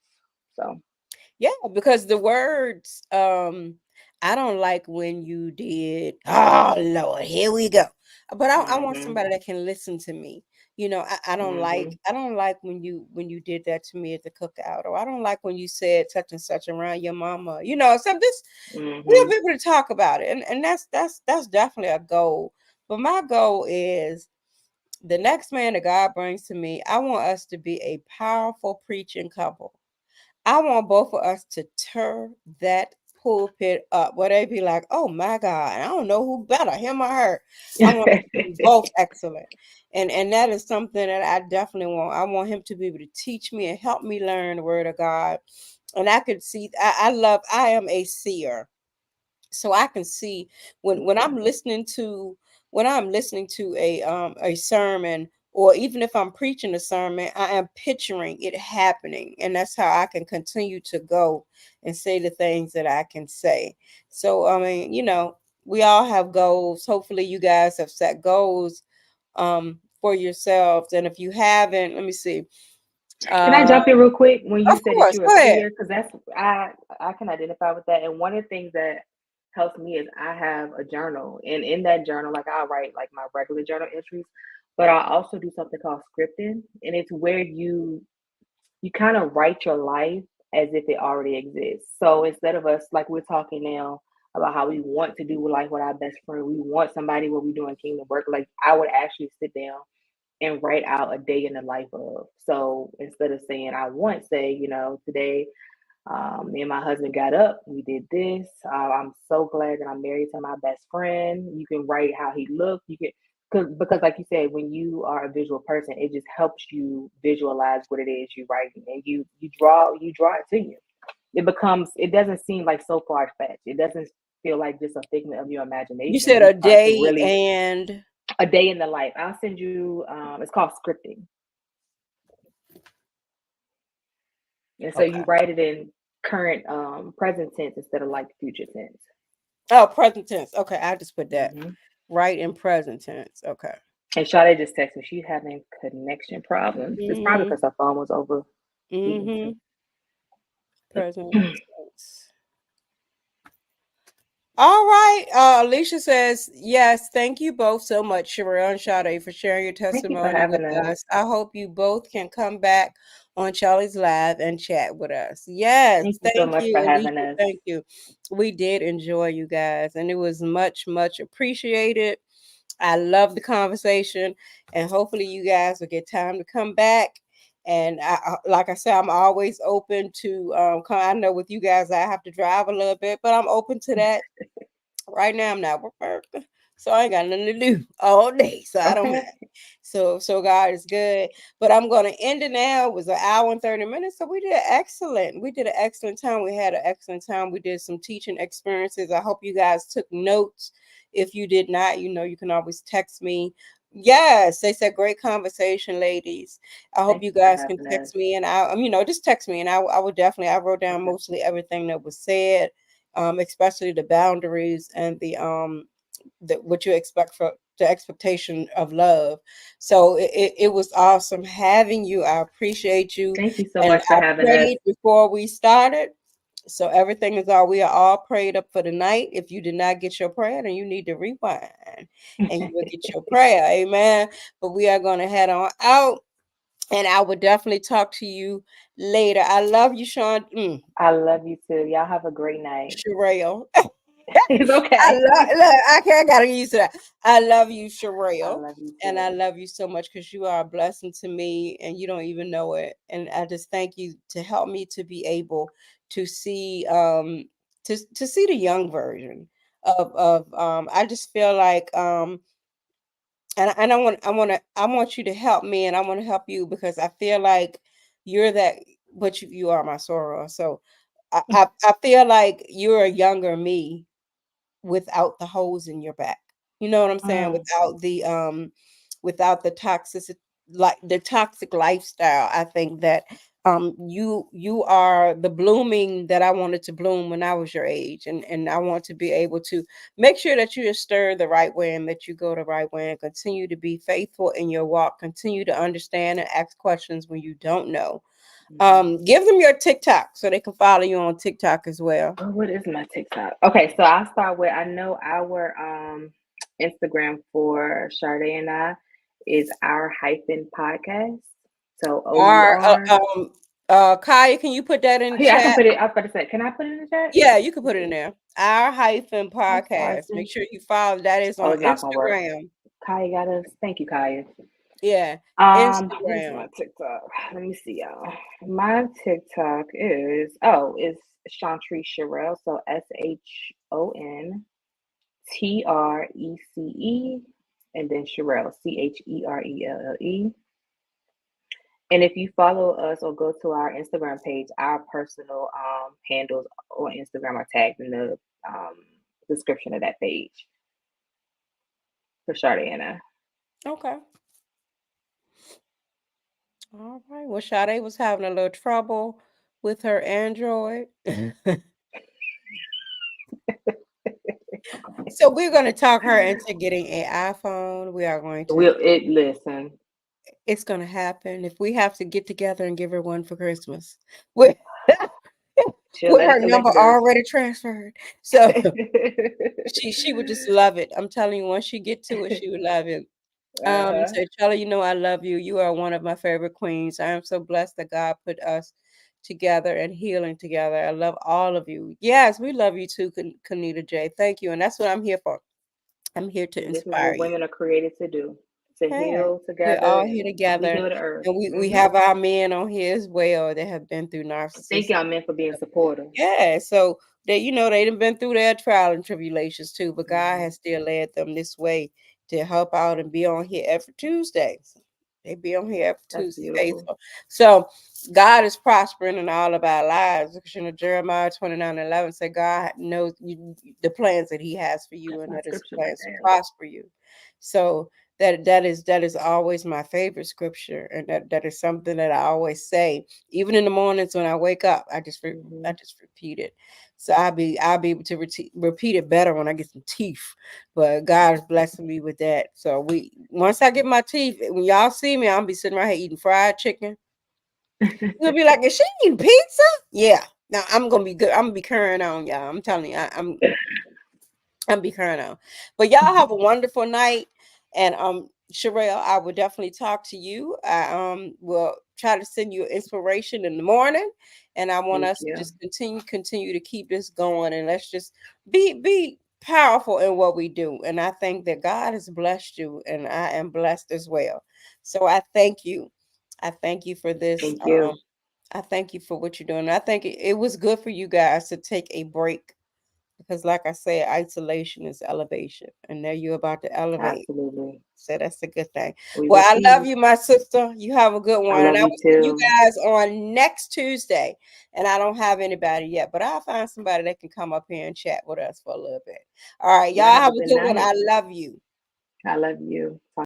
So Yeah, because the words, I don't like when you did, oh Lord, here we go. But I want hmm somebody that can listen to me. hmm I don't like when you did that to me at the cookout, or I don't like when you said such and such around your mama. So this we'll hmm be able to talk about it. And that's definitely a goal. But my goal is the next man that God brings to me, I want us to be a powerful preaching couple. I want both of us to tear that pulpit up where they be like, oh my God, I don't know who better, him or her. I want us to be both excellent. And that is something that I definitely want. I want him to be able to teach me and help me learn the word of God. And I could see I am a seer. So I can see when I'm listening to a sermon, or even if I'm preaching a sermon, I am picturing it happening, and that's how I can continue to go and say the things that I can say. So I mean, we all have goals. Hopefully you guys have set goals for yourselves, and if you haven't, let me see. Can I uh jump in real quick when you of said that course, you're a go ahead. seer? Because I can identify with that. And one of the things that helps me is I have a journal, and in that journal, like I write like my regular journal entries, but I also do something called scripting, and it's where you kind of write your life as if it already exists. So instead of us like we're talking now about how we want to do life with our best friend, we want somebody where we're doing kingdom work. Like I would actually sit down and write out a day in the life of. So instead of saying I want, say, today me and my husband got up, we did this. I'm so glad that I'm married to my best friend. You can write how he looked. You can because like you said, when you are a visual person, it just helps you visualize what it is you're writing, and you draw it to you. It doesn't seem like so far fetched. It doesn't feel like just a figment of your You imagination. said You a start to day really and a day in the life. I'll send you. It's called scripting. And so okay. you write it in current present tense instead of like future tense. Oh, present tense. Okay, I just put that Hmm. right in present tense. Okay. And Sade just texted me she's having connection problems. It's probably Mm-hmm. because her phone was overheating Mm-hmm. too. Present tense. All right. Alicia says, yes, thank you both so much, Sherelle and Sade, for sharing your Thank you for testimony with having us. us. I hope you both can come back on Charlie's Live and chat with us. Yes, Thank you so thank much you, for having Alicia. us. Thank you. We did enjoy you guys, and it was much, much appreciated. I love the conversation, and hopefully, you guys will get time to come back. And like I said, I'm always open to come. I know with you guys, I have to drive a little bit, but I'm open to that. Right now, I'm not working, so I ain't got nothing to do all day, so I don't mind. Okay. So God is good. But I'm gonna end it now. It was an hour and 30 minutes. So we did excellent. We did an excellent time. We had an excellent time. We did some teaching experiences. I hope you guys took notes. If you did not, you can always text me. Yes, they said great conversation, ladies. I hope Thank you you for guys can having us. text me, and just text me, and I would definitely. I wrote down Okay. mostly everything that was said, especially the boundaries and what you expect for the expectation of love. So it was awesome having you. I appreciate you. Thank you so And much for I having us. prayed before we started. So everything is all we are all prayed up for the night. If you did not get your prayer, then you need to rewind and you will get your prayer. Amen. But we are going to head on out. And I will definitely talk to you later. I love you, Sean. I love you too. Y'all have a great night. Sherelle. It's I okay. love look, I gotta use that. I love you, I Sherelle. love you And I too. love you so much because you are a blessing to me and you don't even know it. And I just thank you to help me to be able to see to see the young version of I just feel like and I want you to help me and I want to help you because I feel like you're that but you are my soror. So I feel like you're a younger me without the holes in your back. You know what I'm saying? Mm, Without the toxic like the toxic lifestyle. I think that you are the blooming that I wanted to bloom when I was your age. And I want to be able to make sure that you are stirred the right way and that you go the right way and continue to be faithful in your walk, continue to understand and ask questions when you don't know. mhm. Give them your TikTok so they can follow you on TikTok as well. Oh, what is my TikTok? Okay, so I'll start with I know our Instagram for Sade and I is our hyphen podcast. So Or OUR. Kaya, can you put that in the Here, I can chat? put it. I was about to say, can I put it in the chat? Yeah, you can Let's put it in see. there. Our hyphen I'm podcast. Make typing. sure you follow. That is Oh, on it's not gonna work. Instagram. Kaya got us. Thank you, Kaya. Yeah, What is my Instagram. TikTok? Let me see, y'all. My TikTok is Chantry Sherelle. So ShonTrece, and then Sherelle, CHERELLE. And if you follow us or go to our Instagram page, our personal handles on Instagram are tagged in the description of that page for Shardiana. Okay. All right. Well, Sade was having a little trouble with her Android. So we're going to talk her into getting an iPhone. We are going to, Listen. it's going to happen. If we have to get together and give her one for Christmas. With, She'll with let her us number collect dust. already transferred. So she would just love it. I'm telling you, once she get to it, she would love it. Uh-huh. So Charlie, I love you. You are one of my favorite queens. I am so blessed that God put us together and healing together. I love all of you. Yes, we love you too, Kanita J. Thank you. And that's what I'm here for. I'm here to This is inspire what you. women are created to do, to Yeah. heal We're together all here and we together. heal the earth. And we have our men on here as well that have been through Thank narcissism. y'all men for being supportive. Yeah, so they done been through their trial and tribulations too, but God Mhm. has still led them this way to help out and be on here every Tuesday. They be on here every That's Tuesday, beautiful. faithful. So God is prospering in all of our lives. Because Jeremiah 29:11 said God knows the plans that He has for you, That's and my that is scripture right plans to there. prosper you. So that is always my favorite scripture, and that is something that I always say, even in the mornings when I wake up. I Hmm. just repeat it. So I'll be able to repeat it better when I get some teeth. But God is blessing me with that. So once I get my teeth, when y'all see me, I'll be sitting right here eating fried chicken. You'll be like, is she eating pizza? Yeah. Now I'm gonna be good. I'm gonna be carrying on, y'all. I'm telling you, I'm be carrying on. But y'all have a wonderful night. And Sherelle, I will definitely talk to you. I will try to send you inspiration in the morning, and I want Thank us to you. just continue to keep this going, and let's just be powerful in what we do. And I think that God has blessed you, and I am blessed as well. So I thank you. I thank you for this. Thank you. I thank you for what you're doing. I think it was good for you guys to take a break because, like I said, isolation is elevation, and now you're about to elevate. Absolutely. So that's a good thing. We Well, will I love see. you, my sister. You have a good I one. And love I you will see you too. guys on next Tuesday. And I don't have anybody yet, but I'll find somebody that can come up here and chat with us for a little bit. All right. Y'all Y'all have have a a good good one. night. I love you. I love you.